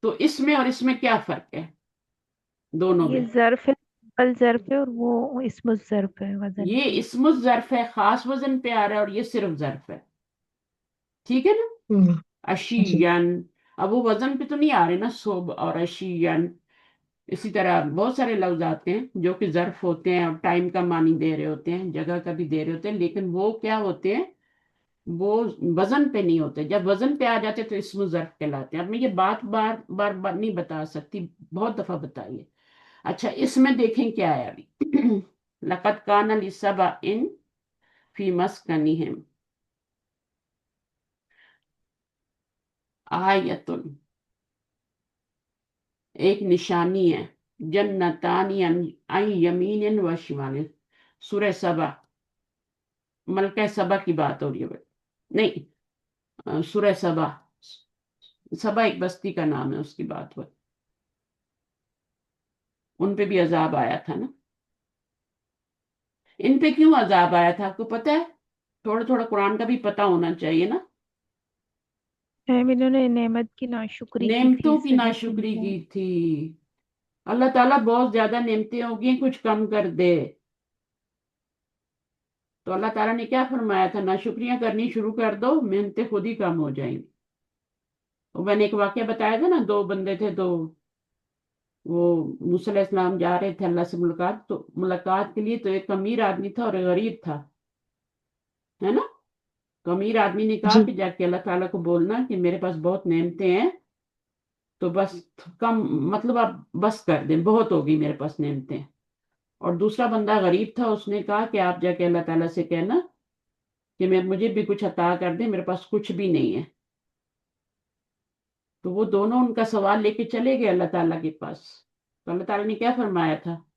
تو اس میں اور اس میں کیا فرق ہے دونوں یہ میں؟ ظرف ہے، بل ظرف ہے، اور وہ اسم الظرف ہے وزن یہ پہ. اسم الظرف ہے، خاص وزن پہ آ رہا ہے، اور یہ صرف ظرف ہے. ٹھیک ہے نا. ہوں جی اشین، اب وہ وزن پہ تو نہیں آ رہے نا، صبح اور اشین. اسی طرح بہت سارے لفظ آتے ہیں جو کہ ظرف ہوتے ہیں اور ٹائم کا معنی دے رہے ہوتے ہیں، جگہ کا بھی دے رہے ہوتے ہیں، لیکن وہ کیا ہوتے ہیں، وہ وزن پہ نہیں ہوتے. جب وزن پہ آ جاتے تو اسم ظرف کہلاتے ہیں. اب میں یہ بات بار بار بار نہیں بتا سکتی، بہت دفعہ بتائیے. اچھا اس میں دیکھیں کیا ہے ابھی. لقد کان لسبع فی مسکنہم آیۃ، ایک نشانی ہے. جنتانی عن یمین و شمال، سورہ سبا، ملکہ سبا کی بات ہو رہی ہے. نہیں، سورہ سبا، سبا ایک بستی کا نام ہے، اس کی بات ہو. ان پہ بھی عذاب آیا تھا نا. ان پہ کیوں عذاب آیا تھا آپ کو پتہ ہے؟ تھوڑا تھوڑا قرآن کا بھی پتہ ہونا چاہیے نا. میم انہوں نے نعمت کی ناشکری کی تھی، نعمتوں اس کی وجہ سے ان ناشکری کو. کی تھی. اللہ تعالیٰ بہت زیادہ نعمتیں ہوگی، کچھ کم کر دے. تو اللہ تعالیٰ نے کیا فرمایا تھا، ناشکریاں کرنی شروع کر دو، محنتیں خود ہی کم ہو جائیں گی. اور میں نے ایک واقعہ بتایا تھا نا، 2 بندے تھے، وہ موسیٰ علیہ السلام جا رہے تھے اللہ سے ملاقات کے لیے. تو ایک امیر آدمی تھا اور ایک غریب تھا، ہے نا. تو امیر آدمی نے کہا جی کہ جا کے اللہ تعالیٰ کو بولنا کہ میرے پاس بہت نعمتیں ہیں، تو بس کم، مطلب آپ بس کر دیں، بہت ہوگی میرے پاس نعمتیں. اور دوسرا بندہ غریب تھا، اس نے کہا کہ آپ جا کے اللہ تعالیٰ سے کہنا کہ مجھے بھی کچھ عطا کر دیں، میرے پاس کچھ بھی نہیں ہے. تو وہ دونوں ان کا سوال لے کے چلے گئے اللہ تعالیٰ کے پاس. تو اللہ تعالیٰ نے کیا فرمایا تھا،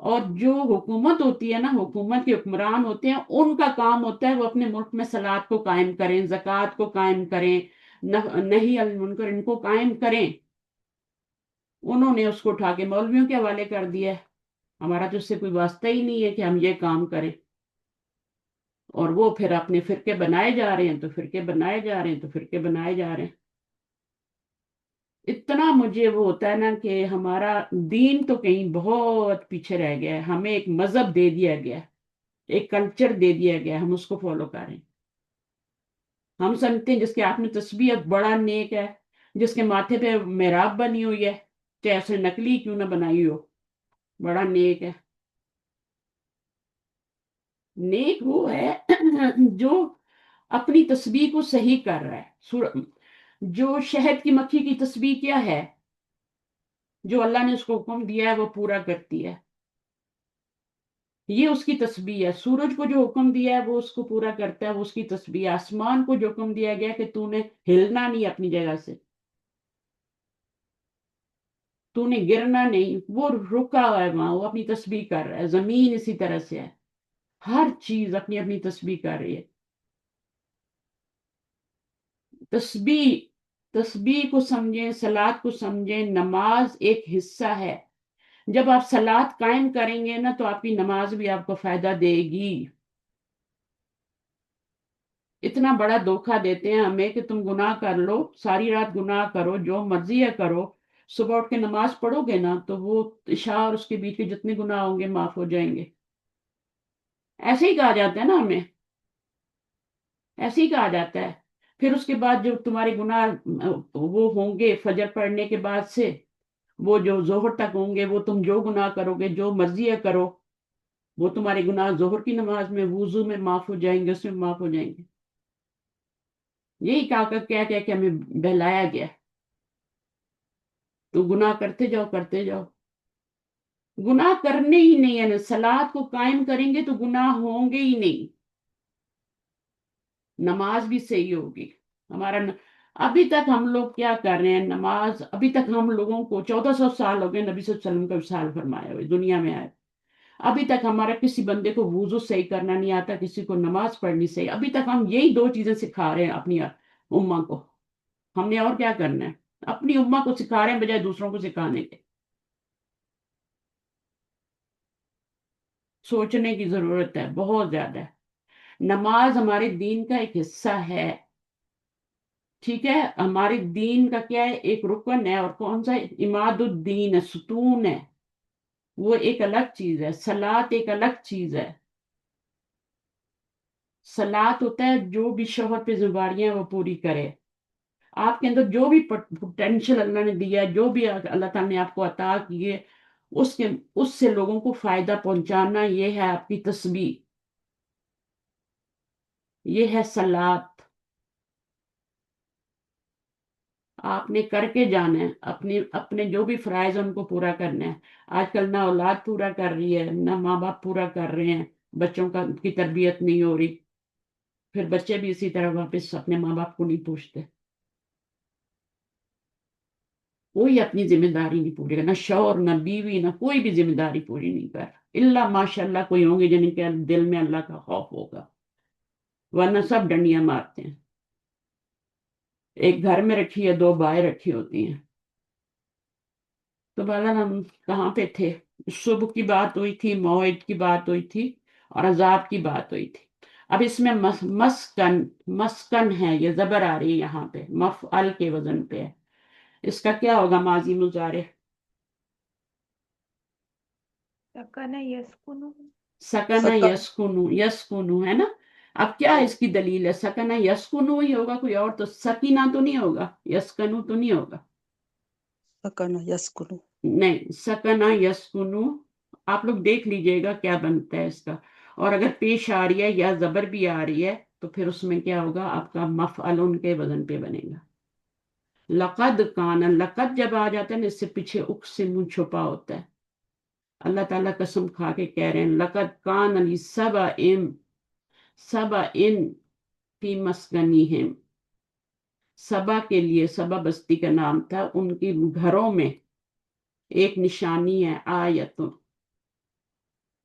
اور جو حکومت ہوتی ہے نا، حکومت کے حکمران ہوتے ہیں، ان کا کام ہوتا ہے وہ اپنے ملک میں صلاۃ کو قائم کریں، زکوٰۃ کو قائم کریں، نہی عن المنکر ان کو قائم کریں۔ انہوں نے اس کو اٹھا کے مولویوں کے حوالے کر دیا ہے۔ ہمارا تو اس سے کوئی واسطہ ہی نہیں ہے کہ ہم یہ کام کریں، اور وہ پھر اپنے فرقے بنائے جا رہے ہیں، تو فرقے بنائے جا رہے ہیں، تو فرقے بنائے جا رہے ہیں۔ اتنا مجھے وہ ہوتا ہے نا کہ ہمارا دین تو کہیں بہت پیچھے رہ گیا ہے، ہمیں ایک مذہب دے دیا گیا ہے، ایک کلچر دے دیا گیا ہے، ہم اس کو فالو کر رہے ہیں۔ ہم سمجھتے ہیں جس کے ہاتھ میں تسبیح ہے بڑا نیک ہے، جس کے ماتھے پہ محراب بنی ہوئی ہے، چاہے اس نے نکلی کیوں نہ بنائی ہو، بڑا نیک ہے۔ نیک وہ ہے جو اپنی تسبیح کو صحیح کر رہا ہے۔ جو شہد کی مکھی کی تسبیح کیا ہے، جو اللہ نے اس کو حکم دیا ہے وہ پورا کرتی ہے، یہ اس کی تسبیح ہے۔ سورج کو جو حکم دیا ہے وہ اس کو پورا کرتا ہے، وہ اس کی تسبیح ہے۔ آسمان کو جو حکم دیا گیا کہ تو نے ہلنا نہیں اپنی جگہ سے، تو نے گرنا نہیں، وہ رکا ہوا ہے وہاں، وہ اپنی تسبیح کر رہا ہے۔ زمین اسی طرح سے ہے، ہر چیز اپنی اپنی تسبیح کر رہی ہے۔ تسبیح تسبیح کو سمجھیں، صلات کو سمجھیں۔ نماز ایک حصہ ہے، جب آپ صلات قائم کریں گے نا تو آپ کی نماز بھی آپ کو فائدہ دے گی۔ اتنا بڑا دھوکہ دیتے ہیں ہمیں کہ تم گناہ کر لو، ساری رات گناہ کرو، جو مرضی ہے کرو، صبح اٹھ کے نماز پڑھو گے نا تو وہ عشاء اور اس کے بیچ کے جتنے گناہ ہوں گے معاف ہو جائیں گے۔ ایسے ہی کہا جاتا ہے نا ہمیں، ایسے ہی کہا جاتا ہے۔ پھر اس کے بعد جو تمہارے گناہ وہ ہوں گے فجر پڑھنے کے بعد سے، وہ جو ظہر تک ہوں گے، وہ تم جو گناہ کرو گے، جو مرضی ہے کرو، وہ تمہارے گناہ ظہر کی نماز میں وضو میں معاف ہو جائیں گے، اس میں معاف ہو جائیں گے۔ یہی کہہ کہ ہمیں بہلایا گیا، تو گناہ کرتے جاؤ کرتے جاؤ، گناہ کرنے ہی نہیں ہے۔ صلات کو قائم کریں گے تو گناہ ہوں گے ہی نہیں، نماز بھی صحیح ہوگی۔ ابھی تک ہم لوگ کیا کر رہے ہیں، نماز ابھی تک ہم لوگوں کو 1400 سال ہو گئے نبی صلی اللہ علیہ وسلم کا وصال فرمایا ہوئے دنیا میں آئے، ابھی تک ہمارا کسی بندے کو وضو صحیح کرنا نہیں آتا، کسی کو نماز پڑھنی صحیح۔ ابھی تک ہم یہی دو چیزیں سکھا رہے ہیں اپنی امہ کو، ہم نے اور کیا کرنا ہے؟ اپنی امہ کو سکھا رہے ہیں بجائے دوسروں کو سکھانے کے۔ سوچنے کی ضرورت ہے، بہت زیادہ ہے۔ نماز ہمارے دین کا ایک حصہ ہے، ٹھیک ہے؟ ہمارے دین کا کیا ہے، ایک رکن ہے، اور کون سا؟ عماد الدین ہے، ستون ہے، وہ ایک الگ چیز ہے۔ صلات ایک الگ چیز ہے۔ صلات ہوتا ہے جو بھی شوہر پہ ذمہ وہ پوری کرے، آپ کے اندر جو بھی پوٹینشیل اللہ نے دیا ہے، جو بھی اللہ تعالیٰ نے آپ کو عطا کیے، اس سے لوگوں کو فائدہ پہنچانا، یہ ہے آپ کی تسبیح، یہ ہے صلات۔ آپ نے کر کے جانا ہے، اپنے جو بھی فرائض ہیں ان کو پورا کرنا ہے۔ آج کل نہ اولاد پورا کر رہی ہے، نہ ماں باپ پورا کر رہے ہیں، بچوں کی تربیت نہیں ہو رہی، پھر بچے بھی اسی طرح واپس اپنے ماں باپ کو نہیں پوچھتے۔ کوئی اپنی ذمہ داری نہیں پوری کر، نہ شوہر نہ بیوی نہ کوئی بھی ذمہ داری پوری نہیں کر، اللہ ماشاء اللہ کوئی ہوں گے جن کے دل میں اللہ کا خوف ہوگا، ورنہ سب ڈنڈیاں مارتے ہیں۔ ایک گھر میں رکھی ہے، دو بائیں رکھی ہوتی ہیں۔ تو بہرحال ہم کہاں پہ تھے؟ صبح کی بات ہوئی تھی، موعد کی بات ہوئی تھی، اور عذاب کی بات ہوئی تھی۔ اب اس میں مسکن ہے، یہ زبر آ رہی ہے یہاں پہ، مفعل کے وزن پہ ہے۔ اس کا کیا ہوگا ماضی مضارع؟ سکن یسکنو، سکن سکا یسکنو، یسکنو ہے نا۔ اب کیا اس کی دلیل ہے؟ سکن یسکنو ہی ہوگا، کوئی اور تو سکینہ تو نہیں ہوگا، یسکنو تو نہیں ہوگا، سکنا یسکنو۔ نہیں، سکنا یسکنو۔ آپ لوگ دیکھ لیجئے گا کیا بنتا ہے اس کا، اور اگر پیش آ رہی ہے یا زبر بھی آ رہی ہے تو پھر اس میں کیا ہوگا؟ آپ کا مفعل کے وزن پہ بنے گا۔ لقد کان، لقد جب آ جاتا ہے نا، اس سے پیچھے اقسم چھپا ہوتا ہے۔ اللہ تعالیٰ قسم کھا کے کہہ رہے ہیں، لقد کان سبأ فی مسکنہم، سبا کے لیے، سبا بستی کا نام تھا، ان کی گھروں میں ایک نشانی ہے، آیت،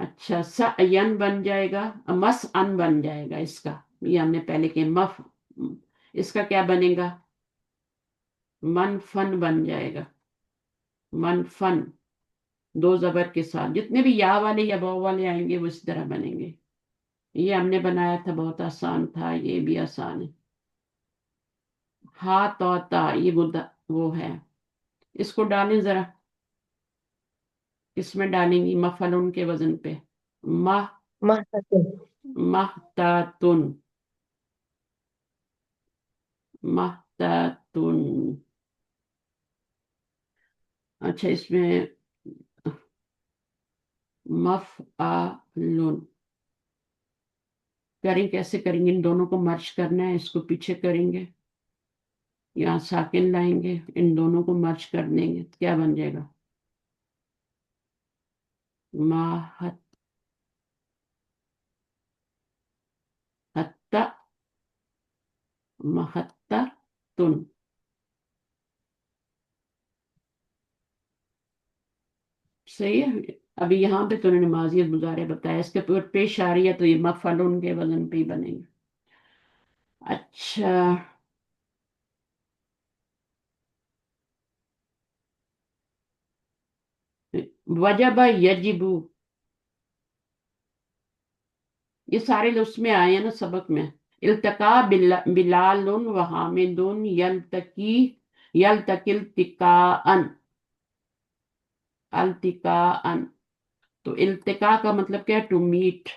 اچھا سعین بن جائے گا، مس ان بن جائے گا اس کا، یہ ہم نے پہلے کہ مف، اس کا کیا بنے گا؟ من فن بن جائے گا، من فن، دو زبر کے ساتھ، جتنے بھی یا والے یا واو والے آئیں گے وہ اس طرح بنیں گے. یہ ہم نے بنایا تھا، بہت آسان تھا، یہ بھی آسان ہے. ہا تو تا، یہ وہ ہے. اس کو ڈالیں ذرا، اس میں ڈالیں گی مفعول کے وزن پہ، مہ، محتسب. محتاتن، محتاتن. اچھا اس میں مفعلن کریں، کیسے کریں گے؟ ان دونوں کو مرج کرنا ہے، اس کو پیچھے کریں گے، یہاں ساکن لائیں گے، ان دونوں کو مرج کر دیں گے، کیا بن جائے گا؟ ماہت، ہتا، مہتا تن. صحیح ہے. ابھی یہاں پہ تو انہوں نے ماضی اور مضارع بتایا، اس کے اوپر پیش آ رہی ہے تو یہ مفعول کے وزن پہ ہی بنے گا. اچھا وجب یجب، یہ سارے اس میں آئے ہیں نا سبق میں. التقا بلال و حامد یلتقی، یلتقی التقاء، التقاء. تو التقاء کا مطلب کیا ہے؟ ٹو میٹ،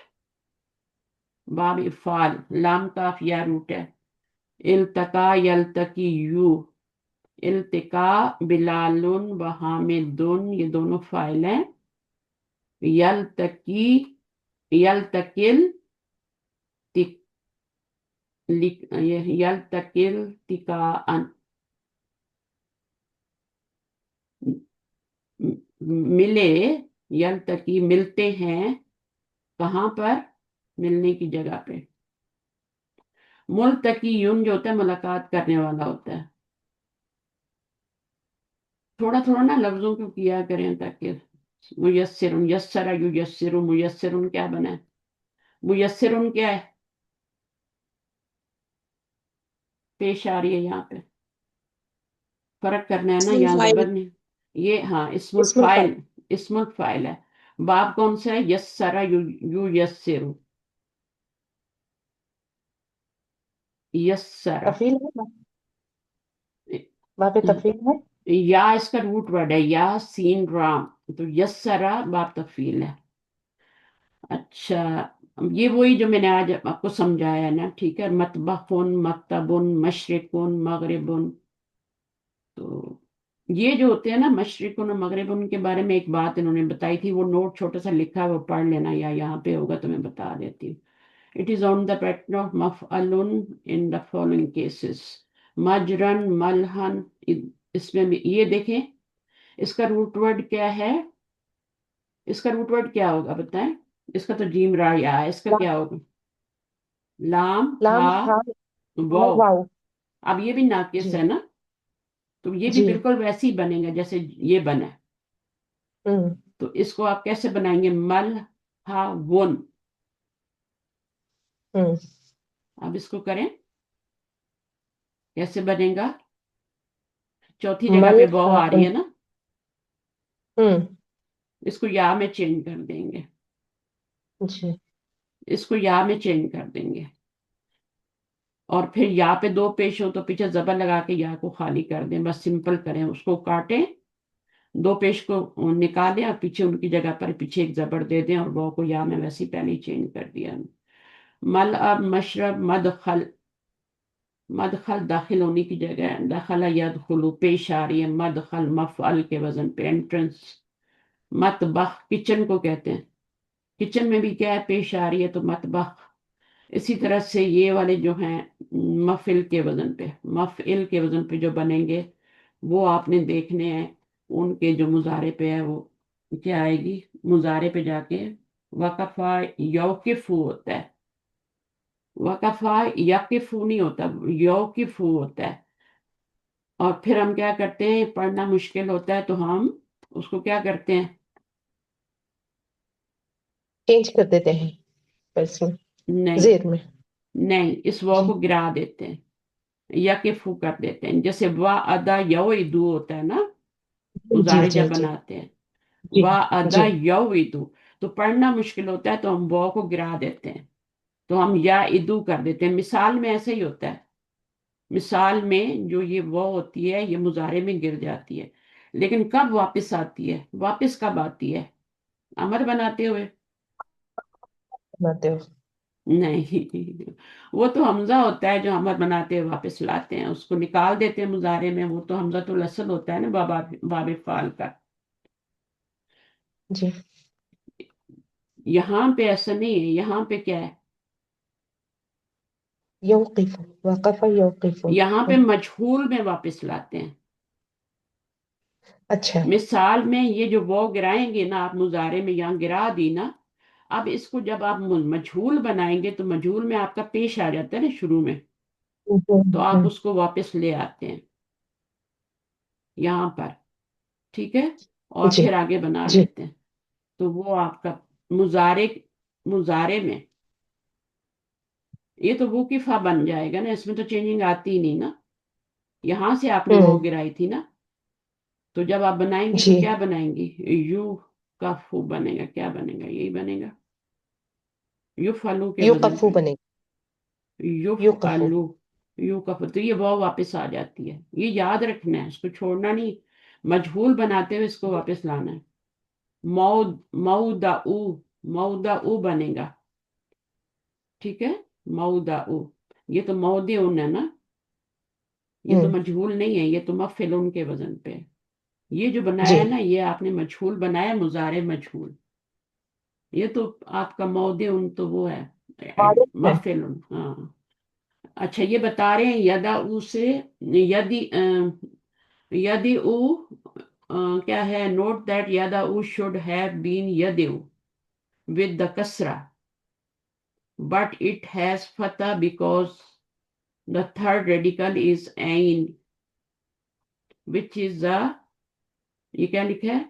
باب افعال، لام کاف یا روٹ ہے. التقا یلتقی یو، التقا بلال و حامد، یہ دونوں فاعل ہیں. یلتقی، یلتقل، یلتقل تقاء، ملے، یلتقی ملتے ہیں، کہاں پر؟ ملنے کی جگہ پہ. ملتقی یون جو ہوتا ہے ملاقات کرنے والا ہوتا ہے. تھوڑا تھوڑا نا لفظوں کو کیا کریں تاکہ میسر، یسر یسر، میسر کیا بنا ہے؟ میسر کیا ہے؟ پیش آ رہی ہے یہاں پہ، فرق کرنا ہے نا، اسم یہاں الفاعل. زبر نہیں. یہ ہاں اسم اسم الفاعل، الفاعل. اسم الفاعل ہے. باب کون سا ہے؟ یسر یو یسر، یسر. تفعیل ہے، وہاں پہ تفعیل ہے. یا اس کا روٹ ورڈ ہے، یا سین رام، تو یسرا باب تفعیل ہے. اچھا یہ وہی جو میں نے آج آپ کو سمجھایا ہے نا، ٹھیک ہے. مطبخن، مکتبن، مشرقن، مغربن. تو یہ جو ہوتے ہیں نا مشرقن اور مغربن کے بارے میں ایک بات انہوں نے بتائی تھی، وہ نوٹ چھوٹا سا لکھا ہے، وہ پڑھ لینا، یا یہاں پہ ہوگا تو میں بتا دیتی ہوں. It is on the pattern of مفعلن in the following cases. مجرن، ملحن. اس میں بھی یہ دیکھیں، اس کا روٹ ورڈ کیا ہے؟ اس کا روٹ ورڈ کیا ہوگا بتائیں؟ اس کا تو جیم را یا ہے، اس کا کیا ہوگا؟ لام، لام، ہا، ہا، واو. واو. اب یہ بھی ناقص جی ہے نا، تو یہ بھی جی. بالکل ویسے ہی بنے گا جیسے یہ بنا ہے. ہوں تو اس کو آپ کیسے بنائیں گے؟ مل، ہا، ون. ہوں. اب اس کو کریں، کیسے بنے گا؟ چوتھی جگہ مل، پہ واو ہا، آ رہی ہے نا، ہوں. اس کو یا میں چینج کر دیں گے، جی. اس کو یا میں چینج کر دیں گے. اور پھر یا پہ دو پیش ہو تو پیچھے زبر لگا کے یا کو خالی کر دیں، بس سمپل کریں، اس کو کاٹیں، دو پیش کو نکالیں اور پیچھے ان کی جگہ پر پیچھے ایک زبر دے دیں، اور وہ کو یا میں ویسے ہی پہلے ہی چینج کر دیا. ملعب، مشرب، مدخل. مدخل داخل ہونے کی جگہ ہے، دخل یدخلو پیش آ رہی ہے، مدخل مفعل کے وزن پہ، انٹرنس. مطبخ کچن کو کہتے ہیں، کچن میں بھی کیا ہے؟ پیش آ رہی ہے، تو مطبخ. اسی طرح سے یہ والے جو ہیں مفعل کے وزن پہ، مفعل کے وزن پہ جو بنیں گے وہ آپ نے دیکھنے ہیں، ان کے جو مضارع پہ ہے وہ کیا آئے گی؟ مضارع پہ جا کے وقفہ یوقفو ہوتا ہے، وقفہ یقفو نہیں ہوتا، یوقفو ہوتا ہے. اور پھر ہم کیا کرتے ہیں؟ پڑھنا مشکل ہوتا ہے تو ہم اس کو کیا کرتے ہیں؟ چینج کر دیتے ہیں اس میں نہیں زیر میں. نہیں، اس واو جی کو گرا دیتے ہیں یا کہ فو کر دیتے ہیں. جیسے وا ادا یو ادو ہوتا ہے نا جی مضارع جی جب جی بناتے ہیں، جی وا ادا جی یو ادو، تو پڑھنا مشکل ہوتا ہے تو ہم واو کو گرا دیتے ہیں، تو ہم یا ادو کر دیتے ہیں. مثال میں ایسے ہی ہوتا ہے، مثال میں جو یہ واو ہوتی ہے یہ مضارع میں گر جاتی ہے، لیکن کب واپس آتی ہے؟ واپس کب آتی ہے؟ امر بناتے ہوئے؟ بناتے ہو. نہیں، وہ تو حمزہ ہوتا ہے جو امر بناتے ہوئے واپس لاتے ہیں، اس کو نکال دیتے ہیں مضارع میں، وہ تو حمزہ تو الاسل ہوتا ہے نا باب فعل کا. جی یہاں پہ ایسا نہیں ہے، یہاں پہ کیا ہے؟ یوقف وقف یوقف. یہاں پہ مجہول میں واپس لاتے ہیں. اچھا مثال میں یہ جو وہ گرائیں گے نا آپ مضارع میں، یہاں گرا دی نا، اب اس کو جب آپ مجہول بنائیں گے تو مجہول میں آپ کا پیش آ جاتا ہے نا شروع میں، تو آپ اس کو واپس لے آتے ہیں یہاں پر، ٹھیک ہے، اور جی پھر آگے بنا جی لیتے ہیں. تو وہ آپ کا مضارع میں یہ تو وہ کی فا بن جائے گا نا، اس میں تو چینجنگ آتی ہی نہیں نا، یہاں سے آپ نے وہ ہوں گرائی تھی نا، تو جب آپ بنائیں گی تو جی کیا بنائیں گی؟ یو کا فو بنے گا، کیا بنے گا؟ یہی بنے گا، یو فالو کے وزن یوقف پہ، بنے یو یوقف. فالو، یو کا فو، تو یہ واو واپس آ جاتی ہے. یہ یاد رکھنا ہے، اس کو چھوڑنا نہیں، مجہول بناتے ہوئے اس کو واپس لانا ہے. مودع، مودع بنے گا، ٹھیک ہے، مودع. یہ تو مودع ہے نا، یہ تو ہوں مجہول نہیں ہے، یہ تو مفعول کے وزن پہ. یہ جو جی بنایا نا، یہ آپ نے مجہول بنایا، مضارع مجہول. یہ تو آپ کا مودع تو وہ ہے عارف ہے. مفعول. ہاں اچھا، یہ بتا رہے ہیں یدا او سے، یدی یدی او کیا ہے؟ نوٹ دیٹ یدا او should have been یدو with the kasra but it has fatha because the third radical is ain which is the، یہ کیا لکھا ہے؟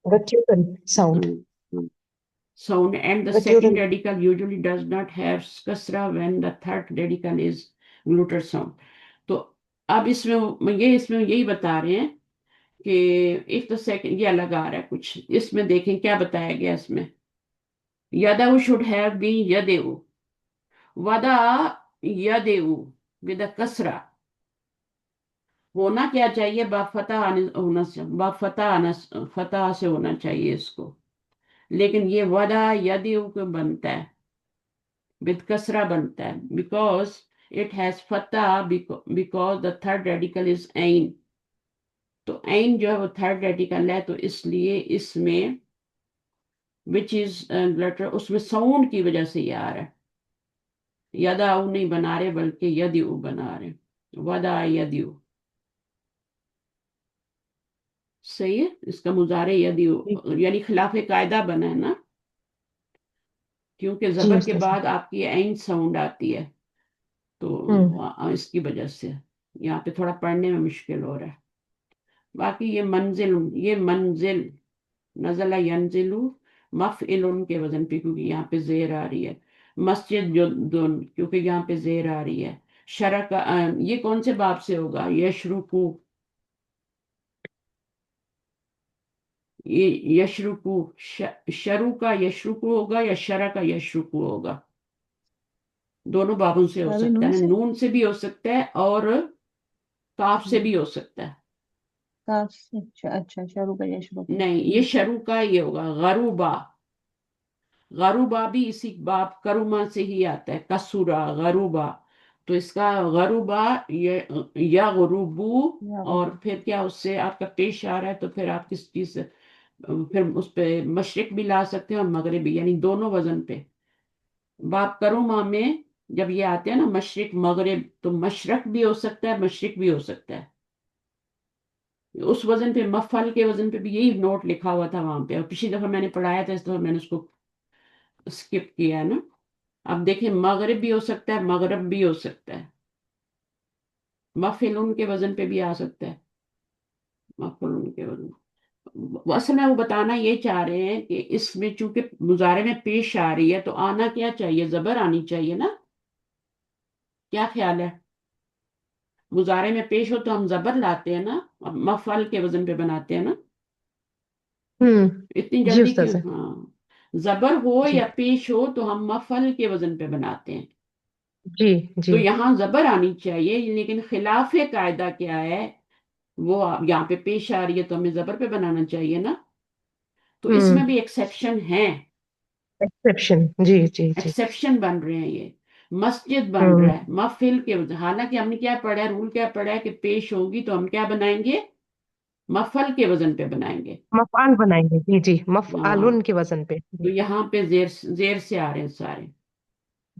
Guttural sound. sound, and the second guttural. radical usually does not have kasra when the third radical is glutal sound. تو اب اس میں یہی بتا رہے ہیں کہ if the second، یہ الگ آ رہا ہے کچھ، اس میں دیکھیں کیا بتایا گیا اس میں. یدو should have been یدو، ودا یدو with a kasra، ہونا کیا چاہیے؟ با فتح ہونا، با فتح سے ہونا چاہیے اس کو، لیکن یہ ودا یدو کو بنتا ہے، with kasra بنتا ہے because it has Fath because the third radical is ain. تو ain جو ہے وہ third radical ہے، تو اس لیے اس میں which is letter، اس میں ساؤنڈ کی وجہ سے یہ آ رہا ہے. یداؤ نہیں بنا رہے بلکہ یدیو بنا رہے، ودا یدیو. صحیح ہے، اس کا مضارع یدیو، یعنی خلاف قاعدہ بنا ہے نا، کیونکہ جی زبر کے استاذ. بعد آپ کی عین ساؤنڈ آتی ہے، تو اس کی وجہ سے یہاں پہ تھوڑا پڑھنے میں مشکل ہو رہا ہے. باقی یہ منزل نزلہ ینزلو مفعل کے وزن پہ، کیونکہ یہاں پہ زیر آ رہی ہے. مسجد جو کیونکہ یہاں پہ زیر آ رہی ہے. شرک، یہ کون سے باب سے ہوگا؟ یشرکو، یشرکو، شروع کا یشرکو ہوگا یا شرع کا یشرکو ہوگا، دونوں بابوں سے ہو راوی سکتا ہے نون نا، سے نون سے بھی ہو سکتا ہے اور کاف سے بھی ہو سکتا ہے. کاف سے. اچھا شروع کا شروع کا. نہیں، یہ شروع کا یہ ہوگا. غروبا، غروبا بھی اسی باب کروما سے ہی آتا ہے، کسورا غروبا، تو اس کا غروبا یا غروبو، یا اور غروب. پھر کیا اس سے آپ کا پیش آ رہا ہے، تو پھر آپ کس چیز سے پھر اس پہ مشرق بھی لا سکتے ہیں اور مغرب بھی، یعنی دونوں وزن پہ. باب کروما میں جب یہ آتے ہیں نا مشرق مغرب، تو مشرق بھی ہو سکتا ہے، مشرق بھی ہو سکتا ہے. اس وزن پہ مفعل کے وزن پہ بھی یہی نوٹ لکھا ہوا تھا وہاں پہ، اور پچھلی دفعہ میں نے پڑھایا تھا، اس دفعہ میں نے اس کو اسکپ کیا ہے نا. اب دیکھیں مغرب بھی ہو سکتا ہے، مغرب بھی ہو سکتا ہے، مفعول کے وزن پہ بھی آ سکتا ہے، مفعول کے وزن. وہ اصل میں وہ بتانا یہ چاہ رہے ہیں کہ اس میں چونکہ مضارع میں پیش آ رہی ہے تو آنا کیا چاہیے، زبر آنی چاہیے نا، کیا خیال ہے؟ مضارع میں پیش ہو تو ہم زبر لاتے ہیں نا، مفعل کے وزن پہ بناتے ہیں نا، ہوں اتنی جی جلدی استاذ کیوں؟ ہاں، زبر ہو جی یا پیش ہو تو ہم مفعل کے وزن پہ بناتے ہیں، جی تو جی یہاں زبر آنی چاہیے، لیکن خلاف قاعدہ کیا ہے، وہ یہاں پہ پیش آ رہی ہے تو ہمیں زبر پہ بنانا چاہیے نا، تو اس میں بھی ایکسیپشن ہیں، ایکسیپشن جی جی جی ایکسیپشن بن رہے ہیں، یہ مسجد بن ہوں رہا ہے مفعل کے وزن، حالانکہ ہم نے کیا پڑھا ہے، رول کیا پڑھا ہے کہ پیش ہوگی تو ہم کیا بنائیں گے، مفعل کے وزن پہ بنائیں گے، مفعال بنائیں گے جی جی ہاں، مفعالن کے وزن پہ تو جی یہاں پہ زیر سے آ رہے ہیں سارے،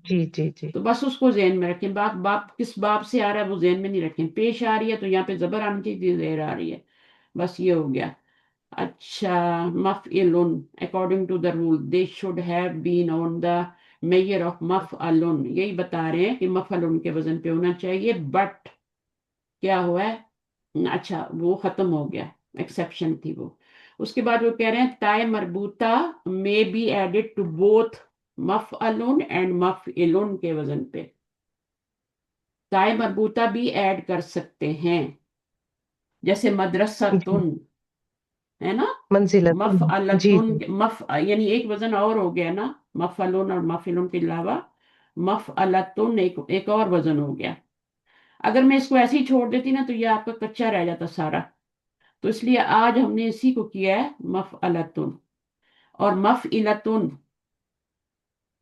جی جی جی تو بس اس کو ذہن میں رکھیں، باپ کس باب سے آ رہا ہے وہ ذہن میں نہیں رکھیں، پیش آ رہی ہے تو یہاں پہ زبر آنی چاہیے، زیر آ رہی ہے، بس یہ ہو گیا۔ اچھا، مفعلن according to the rule they should have been on the measure of مفعلن، یہی بتا رہے ہیں کہ مفعلن کے وزن پہ ہونا چاہیے، بٹ کیا ہوا ہے، اچھا وہ ختم ہو گیا، ایکسیپشن تھی وہ۔ اس کے بعد وہ کہہ رہے ہیں تائے مربوطہ may be added to both مفعلن اینڈ مفعلن کے وزن پہ، تائے مربوطہ بھی ایڈ کر سکتے ہیں، جیسے جی مدرسۃن ہے نا، منزلت جی مفعلتن، جی یعنی ایک وزن اور ہو گیا نا، مفعلن اور مفعلن کے علاوہ مفعلتن ایک اور وزن ہو گیا۔ اگر میں اس کو ایسے ہی چھوڑ دیتی نا تو یہ آپ کا کچا رہ جاتا سارا، تو اس لیے آج ہم نے اسی کو کیا ہے مفعلتن، اور مفعلتن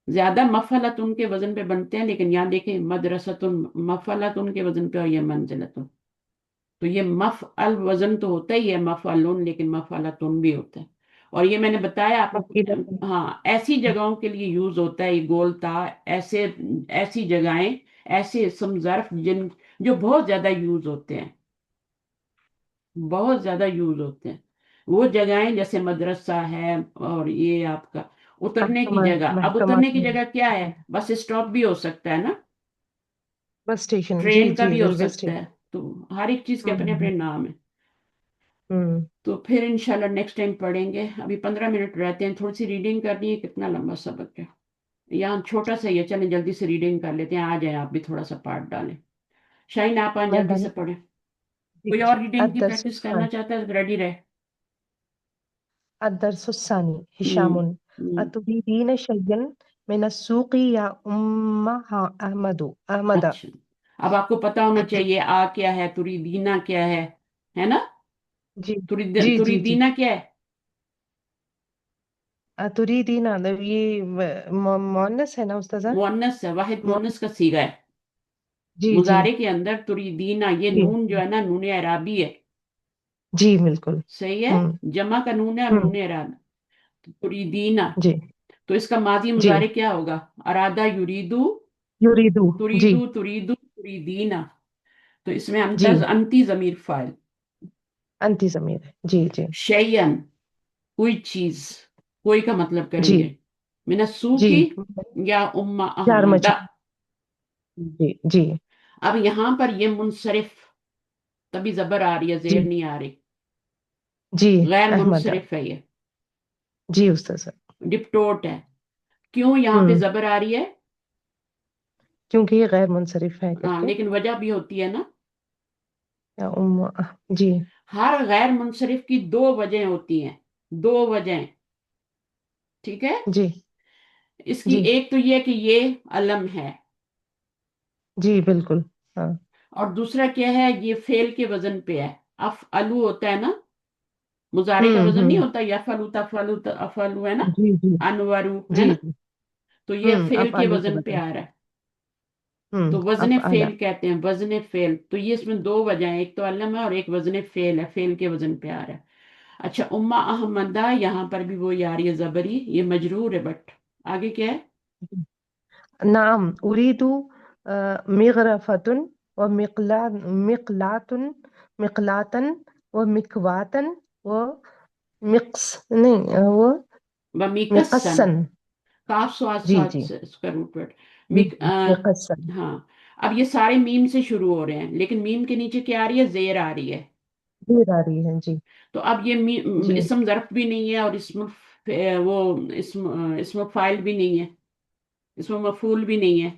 زیادہ مفعلتن کے وزن پہ بنتے ہیں، لیکن یہاں دیکھیں مدرستن مفعلتن کے وزن پہ اور یہ منزلتن، تو یہ مفعل وزن تو ہوتا ہی ہے مفعلن، لیکن مفعلتن بھی ہوتا ہے، اور یہ میں نے بتایا آپ کو، مفعلت ہاں ایسی جگہوں کے لیے یوز ہوتا ہے، یہ گولتا، ایسی جگہیں، ایسے اسم ظرف جو بہت زیادہ یوز ہوتے ہیں، بہت زیادہ یوز ہوتے ہیں، وہ جگہیں جیسے مدرسہ ہے، اور یہ آپ کا اترنے کی محکمہ جگہ، اب اترنے محکمات کی میں جگہ کیا ہے، بس اسٹاپ بھی ہو سکتا ہے نا، بس اسٹیشن جی ٹرین کا جی بھی ہو ریلوے سکتا ہے، اسٹیشن تو ہر ایک چیز کے اپنے اپنے نام ہیں، ہوں تو پھر انشاءاللہ نیکسٹ ٹائم پڑھیں گے، ابھی 15 منٹ رہتے ہیں، تھوڑی سی ریڈنگ کرنی ہے، کتنا لمبا سبق ہے، یہاں چھوٹا سا یہ، چلیں جلدی سے ریڈنگ کر لیتے ہیں، آ جائیں آپ بھی تھوڑا سا پارٹ ڈالیں، شاہین آپ آئیں میں جلدی سے ڈالوں پڑھیں، جی کوئی جی اور ریڈنگ کی الدرس پریکٹس کرنا چاہتا ہے ریڈی رہے۔ الدرس الثاني ہوں هشام ہوں، أتريدين شيئا من السوق يا أحمد اچھا، اب آپ کو پتا ہونا جی چاہیے آ کیا ہے، تریدینا کیا ہے نا، جی جی جی جی تریدینا کیا ہے، أتريدين یہ مؤنث ہے نا استاذہ مؤنث ہے، واحد مؤنث مؤنث کا صیغہ ہے، جی جی مضارع کے اندر تریدینا، یہ جی نون جو ہے نا نون اعرابی ہے، جی بالکل صحیح ہے، ہوں جمع کا نون ہے اور ہوں نون اعراب، تریدینا، جی تو اس کا ماضی جی مضارع کیا ہوگا، ارادہ یریدو، یریدو جی تریدینا، تو اس میں جی انتی ضمیر فاعل، انتی ضمیر ہے جی جی شیئن کوئی چیز، کوئی کا مطلب کریں جی گے، من جی السوقی یا ام چار احمدہ، مچھلی جی جی اب یہاں پر یہ منصرف، تبھی زبر آ رہی ہے، جی زیر نہیں آ رہی، جی غیر احمد منصرف ہے، یہ جی استاذ ڈپٹوٹ ہے، کیوں یہاں پہ ہوں زبر آ رہی ہے، کیونکہ یہ غیر منصرف ہے کر ہاں کے لیکن وجہ بھی ہوتی ہے نا، یا جی ہر غیر منصرف کی دو وجہیں ہوتی ہیں، دو وجہیں، ٹھیک ہے، جی اس کی جی ایک تو یہ کہ یہ علم ہے، جی بالکل ہاں اور دوسرا کیا ہے، یہ فعل کے وزن پہ ہے، افعلو ہوتا ہے نا، مضارع کا وزن نہیں ہوں ہوتا، یفعلو تفعلو افعلو ہے نا، جی جی انورو ہے جی نا، جی تو یہ فعل اب کے آلو کے وزن پہ بدن آ رہا ہے، تو وزن اب آلہ فعل کہتے ہیں، وزن فعل، تو یہ اس میں دو وجہ ہیں، ایک تو علم ہے اور ایک وزن فعل ہے، فعل کے وزن پہ آ رہا ہے۔ اچھا، امہ احمدہ، یہاں پر بھی وہی آ رہی ہے زبری، یہ مجرور ہے، بٹ آگے کیا ہے، نعم أريد مغرفة ومقلاة مقلاة ومكواة نہیں وہ بمیکسن، مقصن کاف سواد جی سات جی سے اس کا روٹ ورڈ، جی مقصن ہاں، اب یہ سارے میم سے شروع ہو رہے ہیں، لیکن میم کے نیچے کیا آ رہی ہے، زیر آ رہی ہے، زیر آ رہی ہے جی تو اب یہ جی اسم ظرف بھی نہیں ہے اور وہ اسم فاعل بھی نہیں ہے، اسم مفعول بھی نہیں ہے،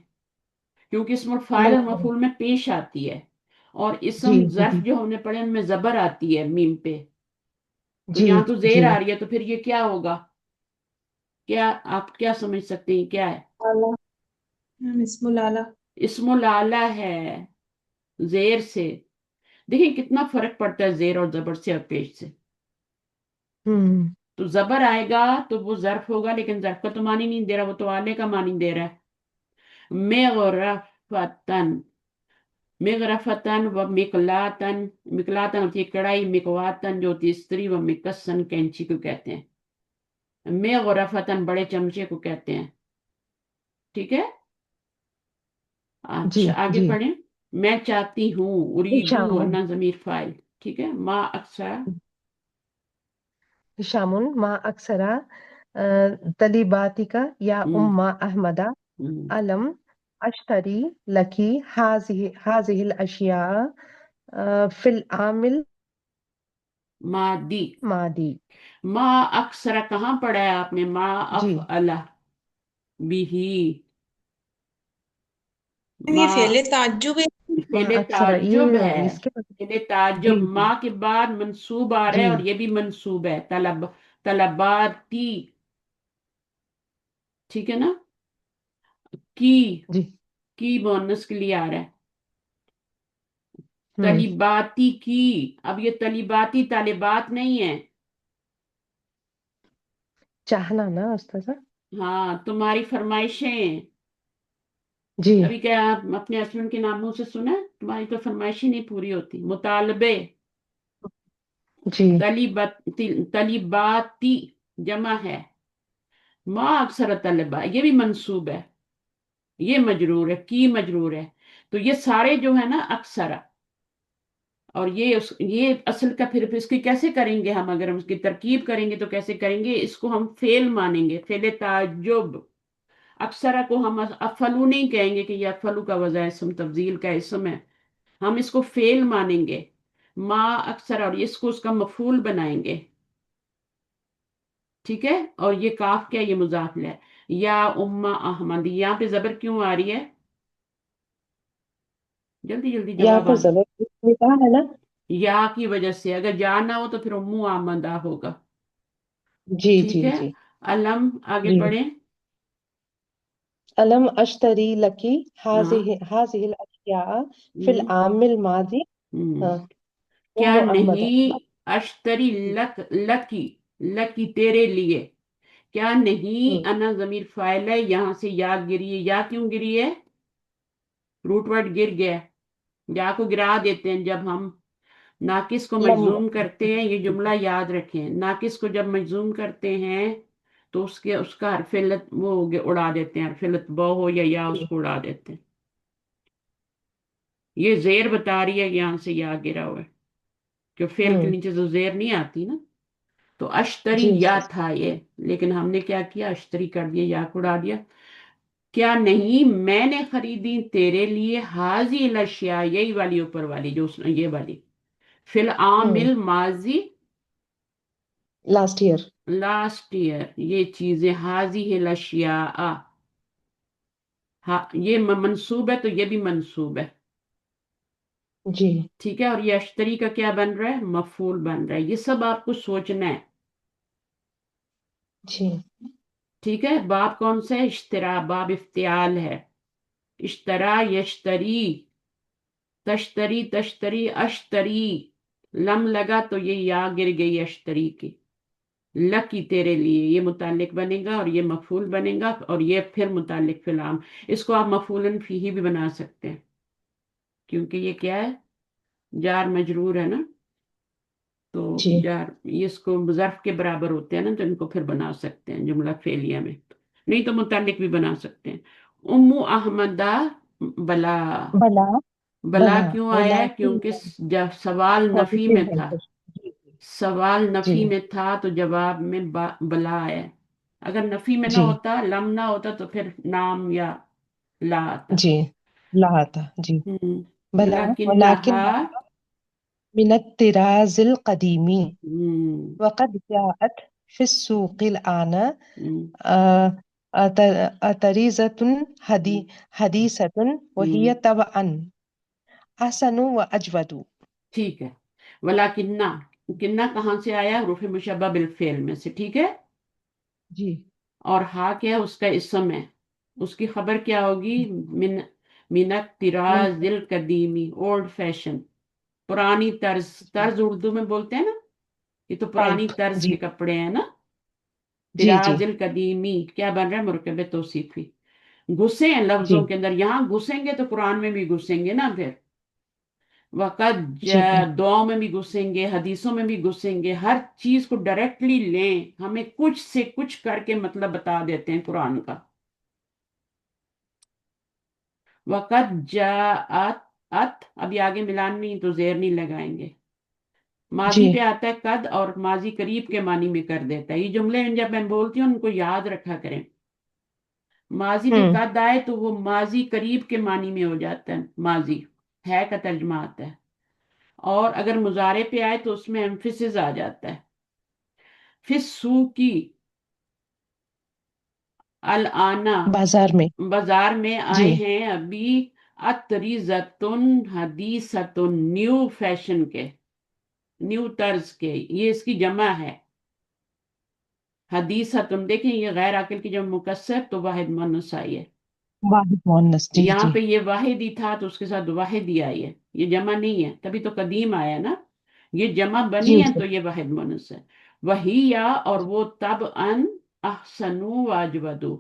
کیونکہ اسم الفاعل اور نہیں مفعول میں پیش آتی ہے، اور جی اسم جی ظرف جو ہم نے پڑھے ان میں زبر آتی ہے میم پہ، تو جی یہاں تو زیر جی آ رہی ہے، تو پھر یہ کیا ہوگا؟ کیا آپ کیا سمجھ سکتے ہیں کیا ہے؟ آلہ میم اسم الآلہ اسم العالی ہے زیر سے. دیکھیں کتنا فرق پڑتا ہے زیر اور زبر سے اور پیش سے. ہوں تو زبر آئے گا تو وہ ظرف ہوگا، لیکن ظرف کا تو معنی نہیں دے رہا، وہ تو آلے کا معنی دے رہا ہے. مغرفتن، مغرفتن و مقلاتن، مقلاتن ہوتی ہے کڑائی، مقواتن جو ہوتی ہے استری، و مکسن کینچی کو کہتے ہیں، مغرفتن بڑے چمچے کو کہتے ہیں. ٹھیک ہے، جی اچھا آگے جی پڑھیں. میں چاہتی ہوں، اریدو شامن انا ضمیر فاعل. ٹھیک ہے، ما اکثر شامن ما اکثرا طلیباتی کا یا اما احمدہ علم اشتری لکی هذه الاشیاء فی العامل مادی. مادی ما اکثر کہاں پڑھا ہے آپ نے؟ ما جی افعل بھی، یہ ما فعل تعجب ہے. ما فعل اکثرا تعجب یہ ہے. اس کے فعل تعجب جی جی ما کے بعد منصوب آ رہا ہے، جی اور یہ بھی منصوب ہے، طلباتی. ٹھیک ہے نا، کی جی کی مؤنث کے لیے آ رہا ہے، ہوں طلیباتی کی. اب یہ طلیباتی طالبات نہیں ہے. چاہنا نا استاذہ ہاں، تمہاری فرمائشیں. جی ابھی کیا آپ اپنے ہسبینڈ کے ناموں سے سنا؟ تمہاری تو فرمائشیں نہیں پوری ہوتی. مطالبے، جی طلیباتی جمع ہے. ما اکثر طلبا یہ بھی منصوب ہے، یہ مجرور ہے، کی مجرور ہے. تو یہ سارے جو ہے نا اکثر، اور یہ اصل کا پھر اس کی کیسے کریں گے ہم؟ اگر ہم اس کی ترکیب کریں گے تو کیسے کریں گے؟ اس کو ہم فعل مانیں گے، فعل تعجب. اکثرا کو ہم افلو نہیں کہیں گے کہ یہ افلو کا وضع اسم تفضیل کا اسم ہے، ہم اس کو فعل مانیں گے. ما اکثر، اور اس کو اس کا مفعول بنائیں گے. ٹھیک ہے، اور یہ کاف کیا؟ یہ مضاف ہے. یا اما احمد، یہاں پہ زبر کیوں آ رہی ہے؟ جلدی جلدی یہاں جواب پر آنا. ضرورت کہا ہے نا یا کی وجہ سے، اگر جا نہ ہو تو پھر امو آمدہ ہوگا. جی ٹھیک جی ہے، جی علم آگے جی پڑھیں. علم اشتری لکی ہاں. هذه الاشیاء فی ہم، العام الماضی ہم. ہاں کیا ام احمد نہیں اشتری لکی، لکی تیرے لیے. کیا نہیں انا ضمیر فاعل ہے، یہاں سے یا گری ہے. یا کیوں گری ہے؟ روٹ ورڈ گر گیا. یا کو گرا دیتے ہیں جب ہم ناقص کو لم مجزوم کرتے ہیں. یہ جملہ یاد رکھیں، ناقص کو جب مجزوم کرتے ہیں تو اس کا حرف علت وہ اڑا دیتے ہیں، حرف علت با ہو یا اس کو اڑا دیتے ہیں. یہ زیر بتا رہی ہے یہاں سے یا گرا ہوا ہے، کہ فعل کے نیچے تو زیر نہیں آتی نا. تو اشتری جی یا استاذ تھا یہ، لیکن ہم نے کیا کیا؟ اشتری کر دیا، یا کو اڑا دیا. کیا نہیں میں نے خریدی تیرے لیے حاضی الاشیاء، یہی والی اوپر والی جو یہ والی، فی العامل ماضی لاسٹ ایئر لاسٹ ایئر، یہ چیزیں حاضی الاشیاء. یہ منصوب ہے تو یہ بھی منصوب ہے. جی ٹھیک ہے، اور یہ اشتری کا کیا بن رہا ہے؟ مفعول بن رہا ہے. یہ سب آپ کو سوچنا ہے. جی ٹھیک ہے، باب کون سا ہے؟ اشترا، باب افتعال ہے. اشترا یشتری، تشتری تشتری اشتری. لم لگا تو یہ یا گر گئی اشتری کی. لکی تیرے لیے یہ متعلق بنے گا، اور یہ مفعول بنے گا، اور یہ پھر متعلق فی العام. اس کو آپ مفعولن فیہ بھی بنا سکتے ہیں، کیونکہ یہ کیا ہے؟ جار مجرور ہے نا. تو جی جار یہ اس کو ظرف کے برابر ہوتے ہیں نا، تو ان کو پھر بنا سکتے ہیں جملہ فعلیہ میں. نہیں تو متعلق بھی بنا سکتے ہیں. امو احمدہ بلا. بلا بلا بلا کیوں آیا ہے؟ ولیکن کیونکہ جب سوال نفی پازیٹیو میں ہے تھا، جی سوال جی نفی میں تھا تو جواب میں بلا آیا. اگر نفی میں نہ جی ہوتا، لم نہ ہوتا، تو پھر نام یا لا آتا. جی لا تھا جی بلا لیکن ولیکن نہا من الطراز القديم ہم، وقد جاءت في السوق الآن ہم، طريزة حديثة وهي ہم، طبعا أحسن وأجود. ٹھیک ہے. ولاکنہ، کنہ کہاں سے آیا؟ حروف مشبہ بالفعل میں سے، ٹھیک ہے. جی اور ہا کیا ہے؟ اس کا اسم ہے. اس کی خبر کیا ہوگی؟ من من الطراز القدیمی، اولڈ فیشن، پرانی طرز. طرز اردو میں بولتے ہیں نا، یہ تو پرانی ٹائپ. طرز جی کے کپڑے ہیں نا. جی جی طراز القدیمی کیا بن رہا ہے؟ مرکب توصیفی. گھسے ہیں جی لفظوں کے اندر، یہاں گھسیں گے تو قرآن میں بھی گھسیں گے نا. پھر وقت جی دعاؤں میں بھی گھسیں گے، حدیثوں میں بھی گھسیں گے. ہر چیز کو ڈائریکٹلی لیں، ہمیں کچھ سے کچھ کر کے مطلب بتا دیتے ہیں قرآن کا. وقت جاءت، ابھی آگے ملان نہیں تو زیر نہیں لگائیں گے. جی ماضی پہ آتا ہے قد، اور ماضی قریب کے معنی میں کر دیتا ہے. یہ جملے جب میں بولتی ہوں ان کو یاد رکھا کریں. ماضی پہ ہوں قد آئے تو وہ ماضی قریب کے معنی میں ہو جاتا ہے، ماضی ہے کا ترجمہ آتا ہے. اور اگر مضارع پہ آئے تو اس میں ایمفیسس آ جاتا ہے. پھر سو کی الانا، بازار میں. بازار میں جی آئے ہیں ابھی. اتریزتن حدیثتن، نیو فیشن کے، نیو طرز کے، یہ اس کی جمع ہے. حدیثتن دیکھیں یہ غیر عاقل کی جب مکسر تو واحد مؤنث آئی ہے. واحد مؤنث. جی یہاں جی پہ یہ واحد ہی تھا تو اس کے ساتھ واحد ہی آئی ہے، یہ جمع نہیں ہے، تبھی تو قدیم آیا نا. یہ جمع جی بنی ہے استاد. تو یہ واحد مؤنث ہے. وہی یا، اور وہ تب ان احسنو واجودو،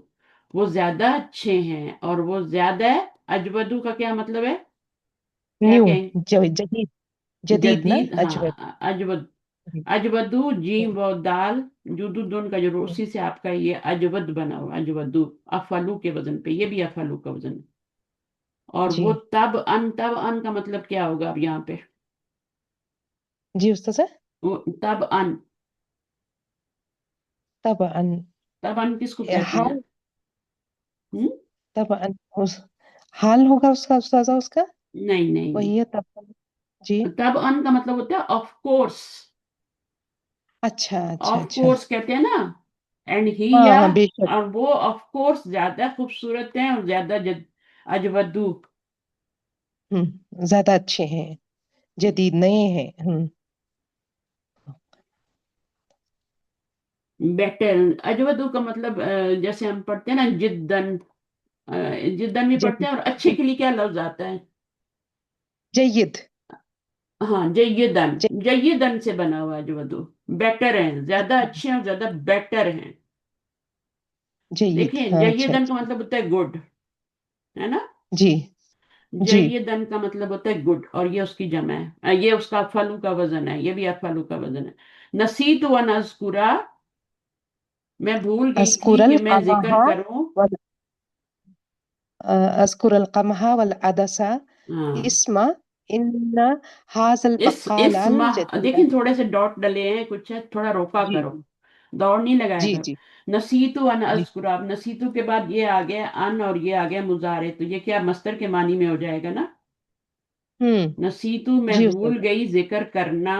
وہ زیادہ اچھے ہیں اور وہ زیادہ. اجودو کا کیا مطلب ہے؟ کیا نیو. کہیں؟ جدید. جدید نا جدید، ہاں. اجود. اجود، جی اجودو جیم و دال، جدو دون کا جو اسی سے آپ کا یہ اجود بنا ہوا، اجودو افعلو کے وزن پہ، یہ بھی افعلو کا وزن ہے. اور جی وہ تب ان، تب ان کا مطلب کیا ہوگا اب یہاں پہ؟ جی استاد سر. تب ان، طبعا. تب ان کس کو کہتے ہیں؟ حال. ہم؟ طبعا حال ہوگا اس کا استاذہ اس کا. نہیں نہیں نہیں. وہی ہے طبعا. جی تب ان کا مطلب ہوتا ہے آف کورس. اچھا اچھا آف اچھا. کورس کہتے ہیں نا. اینڈ ہی ہاں یا، ہاں بے شک. اور وہ آف کورس زیادہ خوبصورت ہیں اور زیادہ اجودو. زیادہ اچھے ہیں، جدید نئے ہیں. بیٹر، اجودو کا مطلب جیسے ہم پڑھتے ہیں نا جدن، جدن بھی پڑھتے جدید. ہیں. اور اچھے کے لیے کیا لفظ آتا ہے؟ جید. ہاں جیدن، ج- جیدن سے بنا ہوا جو ودو. بیٹر ہیں، زیادہ اچھے ہیں اور زیادہ بیٹر ہیں. جید. دیکھیں ہاں اچھا جیدن کا اچھا. مطلب ہوتا ہے گڈ، ہے نا. جی جی جیدن کا مطلب ہوتا ہے گڈ، اور یہ اس کی جمع ہے. یہ اس کا افعلو کا وزن ہے، یہ بھی افعلو کا وزن ہے. نسیت و نذکرہ، میں بھول گئی تھی اذکر کہ میں ذکر القمح کروں. وال اذکر القمح والعدس ہاں، اسم ان هذا البقال اس الجديد. دیکھیں تھوڑے سے ڈاٹ ڈلے ہیں، کچھ ہے تھوڑا روکا جی کرو، دوڑ نہیں لگایا جی کرو. جی نسیتو ان جی. اذکر، اب نسیتو کے بعد یہ آ گیا ان، اور یہ آ گیا مضارع، تو یہ کیا مصدر کے معنی میں ہو جائے گا نا. ہوں. نسیتو میں جی بھول استاد. گئی ذکر کرنا،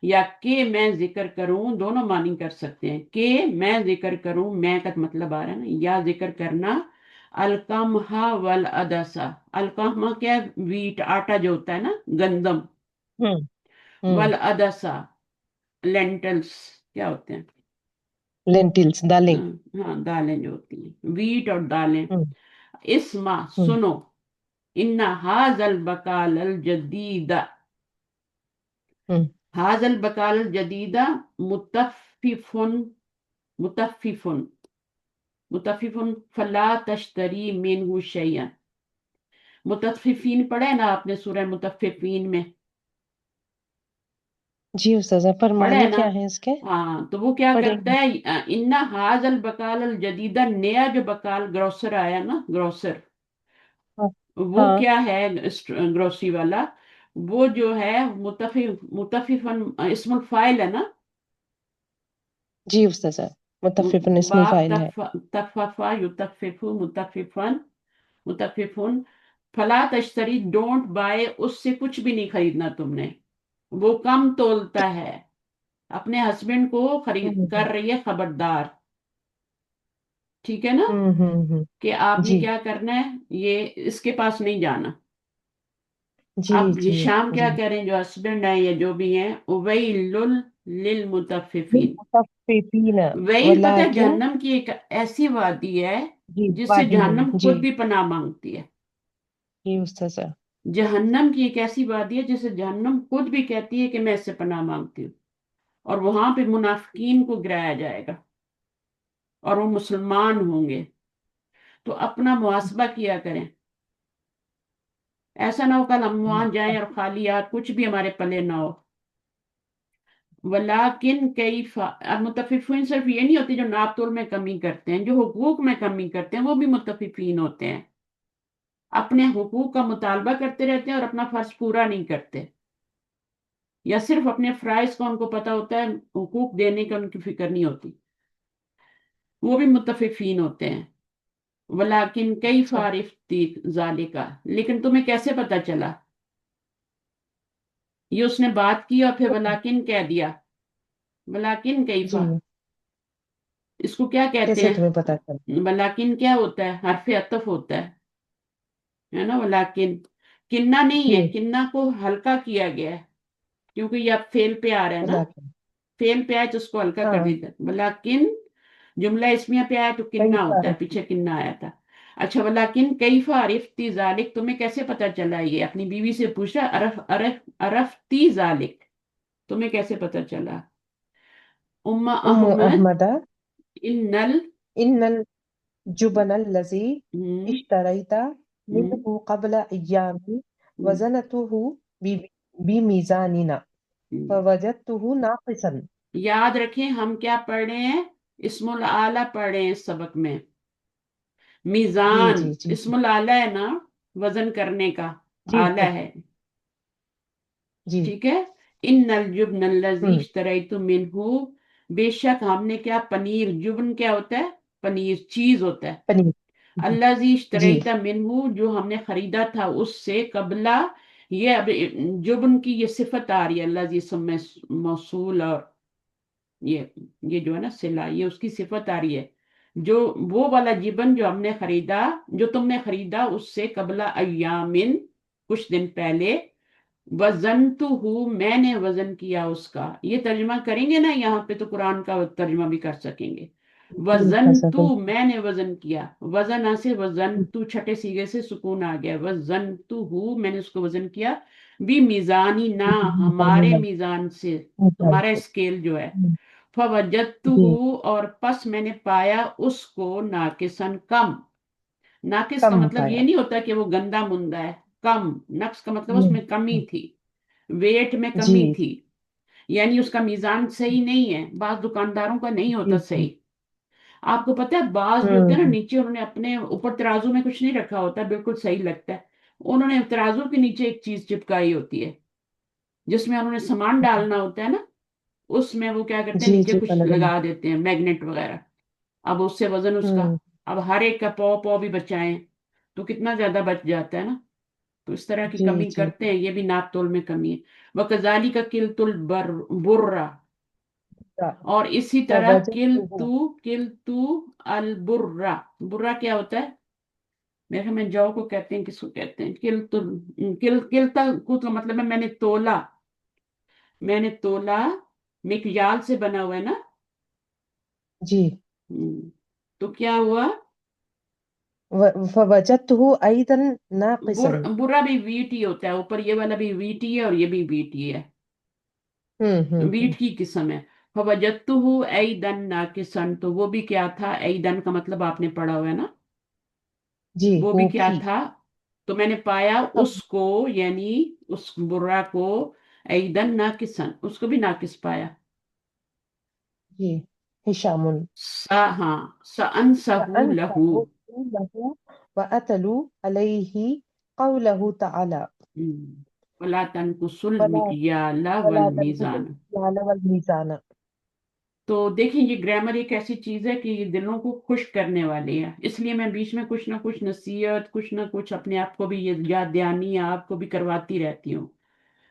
یا کہ میں ذکر کروں، دونوں معنی کر سکتے ہیں. کہ میں ذکر کروں، میں کا مطلب آ رہا ہے نا، یا ذکر کرنا. القمہ والعدسا، القمہ کیا ہے؟ ویٹ، آٹا جو ہوتا ہے نا، گندم. ہوں ہوں. والعدسا لینٹلس کیا ہوتے ہیں؟ لینٹلس دالیں. ہاں دالیں جو ہوتی ہیں، ویٹ اور دالیں. ہوں اسما ہوں سنو، ان هذا البقال الجدید، ہوں. هذا البقال الجدید متفف، متفف، متفف فلا تشتری منه شیئا. متففین پڑھے نا آپ نے سورہ متففین میں؟ جی استاذہ پر پڑھے معنی نا. کیا ہے اس کے؟ ہاں تو وہ کیا پڑھیں کرتا ہے؟ ان هذا البقال الجدید، نیا جو بقال گروسر آیا نا، گروسر، ہاں وہ ہاں. کیا ہے؟ گروسری والا، وہ جو ہے متففن اسم الفاعل ہے نا. جی استاذہ متفق اسم باب الفاعل ہے. تففا یتفف متففن، متففن. فلا تشتری، ڈونٹ بائے، اس سے کچھ بھی نہیں خریدنا تم نے. وہ کم تولتا ہے، اپنے ہسبینڈ کو خرید کر رہی ہے خبردار، ٹھیک ہے نا، کہ آپ نے جی کیا کرنا ہے، یہ اس کے پاس نہیں جانا۔ جی اب جی شام کیا جی کریں، جو ہسبینڈ ہیں یا جو بھی ہیں، ویل للمطففین، للمطففین ویل پتہ ہے ولکن جہنم کی ایک ایسی وادی ہے جی جس سے وادی ہے جہنم جی خود بھی پناہ مانگتی ہے۔ جی استاذ جہنم کی ایک ایسی وادی ہے جسے جہنم خود بھی کہتی ہے کہ میں اس سے پناہ مانگتی ہوں، اور وہاں پہ منافقین کو گرایا جائے گا اور وہ مسلمان ہوں گے۔ تو اپنا محاسبہ کیا کریں، ایسا نہ ہو کل ہم وہاں جائیں اور خالیات کچھ بھی ہمارے پلے نہ ہو۔ ولیکن کیف، اب متففین صرف یہ نہیں ہوتے جو ناپ تول میں کمی کرتے ہیں، جو حقوق میں کمی کرتے ہیں وہ بھی متففین ہوتے ہیں، اپنے حقوق کا مطالبہ کرتے رہتے ہیں اور اپنا فرض پورا نہیں کرتے، یا صرف اپنے فرائض کا ان کو پتا ہوتا ہے، حقوق دینے کا ان کی فکر نہیں ہوتی، وہ بھی متففین ہوتے ہیں۔ ولیکن کیف عرفتی ذالکا، لیکن تمہیں کیسے پتا چلا، یہ اس نے بات کی اور پھر ولیکن کہہ دیا، ولیکن جی کیفا، اس کو کیا کہتے کیسے ہیں، تمہیں پتا چلا ولیکن کیا ہوتا ہے، حرف عطف ہوتا ہے نا، ولیکن کننا نہیں جی ہے، کننا کو ہلکا کیا گیا ہے کیونکہ یہ اب فیل پہ آ رہا ہے نا، ولیکن فیل پہ آئے تو اس کو ہلکا کر ہاں دیتا ہے، ولیکن جملہ اسمیہ پہ آیا تو کننا کیف ہوتا ہے، عرفتی پیچھے کننا آیا تھا۔ اچھا، ولیکن کیف عرفتی ذالک، تمہیں کیسے پتا چلا، یہ اپنی بیوی سے پوچھا، عرفتی ذالک، تمہیں کیسے پتا چلا۔ ام ام احمد، احمد ان ان الجبن الذي ال اشتريت منه قبل ايام وزنته بميزاننا فوجدته ناقصا یاد رکھیں ہم کیا پڑھ رہے ہیں، اسم العالی پڑھ رہے ہیں اس سبق میں، جی میزان جی جی اسم العالی ہے نا، وزن کرنے کا جی آلہ ہے، جی ٹھیک ہے۔ ان الجبن الذی ہوں اشتریت منہ، بے شک ہم نے کیا، پنیر، جبن کیا ہوتا ہے، پنیر چیز ہوتا ہے، پنیر جی الذی جی اشتریت منہ، جو ہم نے خریدا تھا اس سے، قبلہ، یہ اب جبن کی یہ صفت آ رہی ہے، الذی اسم میں موصول، اور یہ جو ہے نا صلہ، یہ اس کی صفت آ رہی ہے، جو وہ والا جبن جو ہم نے خریدا، جو تم نے خریدا اس سے، قبلہ ایامن، کچھ دن پہلے، وزنتہ، میں نے وزن کیا اس کا، یہ ترجمہ کریں گے نا یہاں پہ تو قرآن کا ترجمہ بھی کر سکیں گے۔ جی استاذ وزنتو، میں نے وزن کیا، وزن سے وزنتو چھٹے سیغے سے سکون آ گیا، وزنتو، میں نے اس کو وزن کیا، بھی میزانی نہ، ہمارے میزان سے، ہمارا اسکیل جو ہے، فوجدتہ، جی اور پس میں نے پایا اس کو، ناقصاً کم، ناقص کا کم مطلب یہ پایا نہیں ہوتا کہ وہ گندا مندا ہے، کم، نقص کا مطلب اس میں کمی نہیں تھی، ویٹ میں جی کمی تھی، یعنی اس کا میزان صحیح نہیں ہے، بعض دکانداروں کا نہیں جی ہوتا جی صحیح، آپ کو پتہ ہے بعض جو ہوتے ہیں نا، ہوں نیچے انہوں نے اپنے اوپر ترازو میں کچھ نہیں رکھا ہوتا، بالکل صحیح لگتا ہے، انہوں نے ترازو کے نیچے ایک چیز چپکائی ہوتی ہے جس میں انہوں نے سامان ڈالنا ہوتا ہے نا، اس میں وہ کیا کرتے ہیں، جی نیچے جی کچھ سمجھ رہی لگا دیتے ہیں، میگنیٹ وغیرہ، اب اس سے وزن اس کا، ہوں اب ہر ایک کا پو پو بھی بچائیں تو کتنا زیادہ بچ جاتا ہے نا، تو اس طرح کی جی کمی جی کرتے ہیں، یہ بھی ناپ تول میں کمی ہے۔ وَكَذَلِكَ كِلْتُ الْبُرَّ، اور اسی طرح فوجدته کلتو البرہ، برہ کیا ہوتا ہے، میرے خیال میں جو کو کہتے ہیں، کس کو کہتے ہیں، کلتا کو تو مطلب ہے میں نے تولا، مکیال سے بنا ہوا ہے نا، جی تو کیا ہوا، فوجدته ايضا ناقصا برا بھی ویٹ ہی ہوتا ہے، اوپر یہ والا بھی ویٹ ہی ہے اور یہ بھی ویٹ ہی ہے، ہوں ویٹ کی قسم ہے۔ فوجدته ایدن ناقصن، تو وہ بھی کیا تھا، ایدن کا مطلب آپ نے پڑھا ہوا ہے نا، جی وہ بھی وہ کیا بھی تھا، تو میں نے پایا اس کو، یعنی اس برا کو، ایدن ناقصن، اس کو بھی ناقص پایا، جی هشام ہاں، سأنسہ لہو، فأنسه له وأتلوا عليه قوله تعالى ولا تنقصوا ولا المکیال ولا تنقصوا والمیزان۔ المكيال والميزان تو دیکھیں یہ گرامر ایک ایسی چیز ہے کہ یہ دلوں کو خوش کرنے والی ہے، اس لیے میں بیچ میں کچھ نہ کچھ نصیحت، کچھ نہ کچھ اپنے آپ کو بھی یہ یاد دہانی آپ کو بھی کرواتی رہتی ہوں،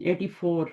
84।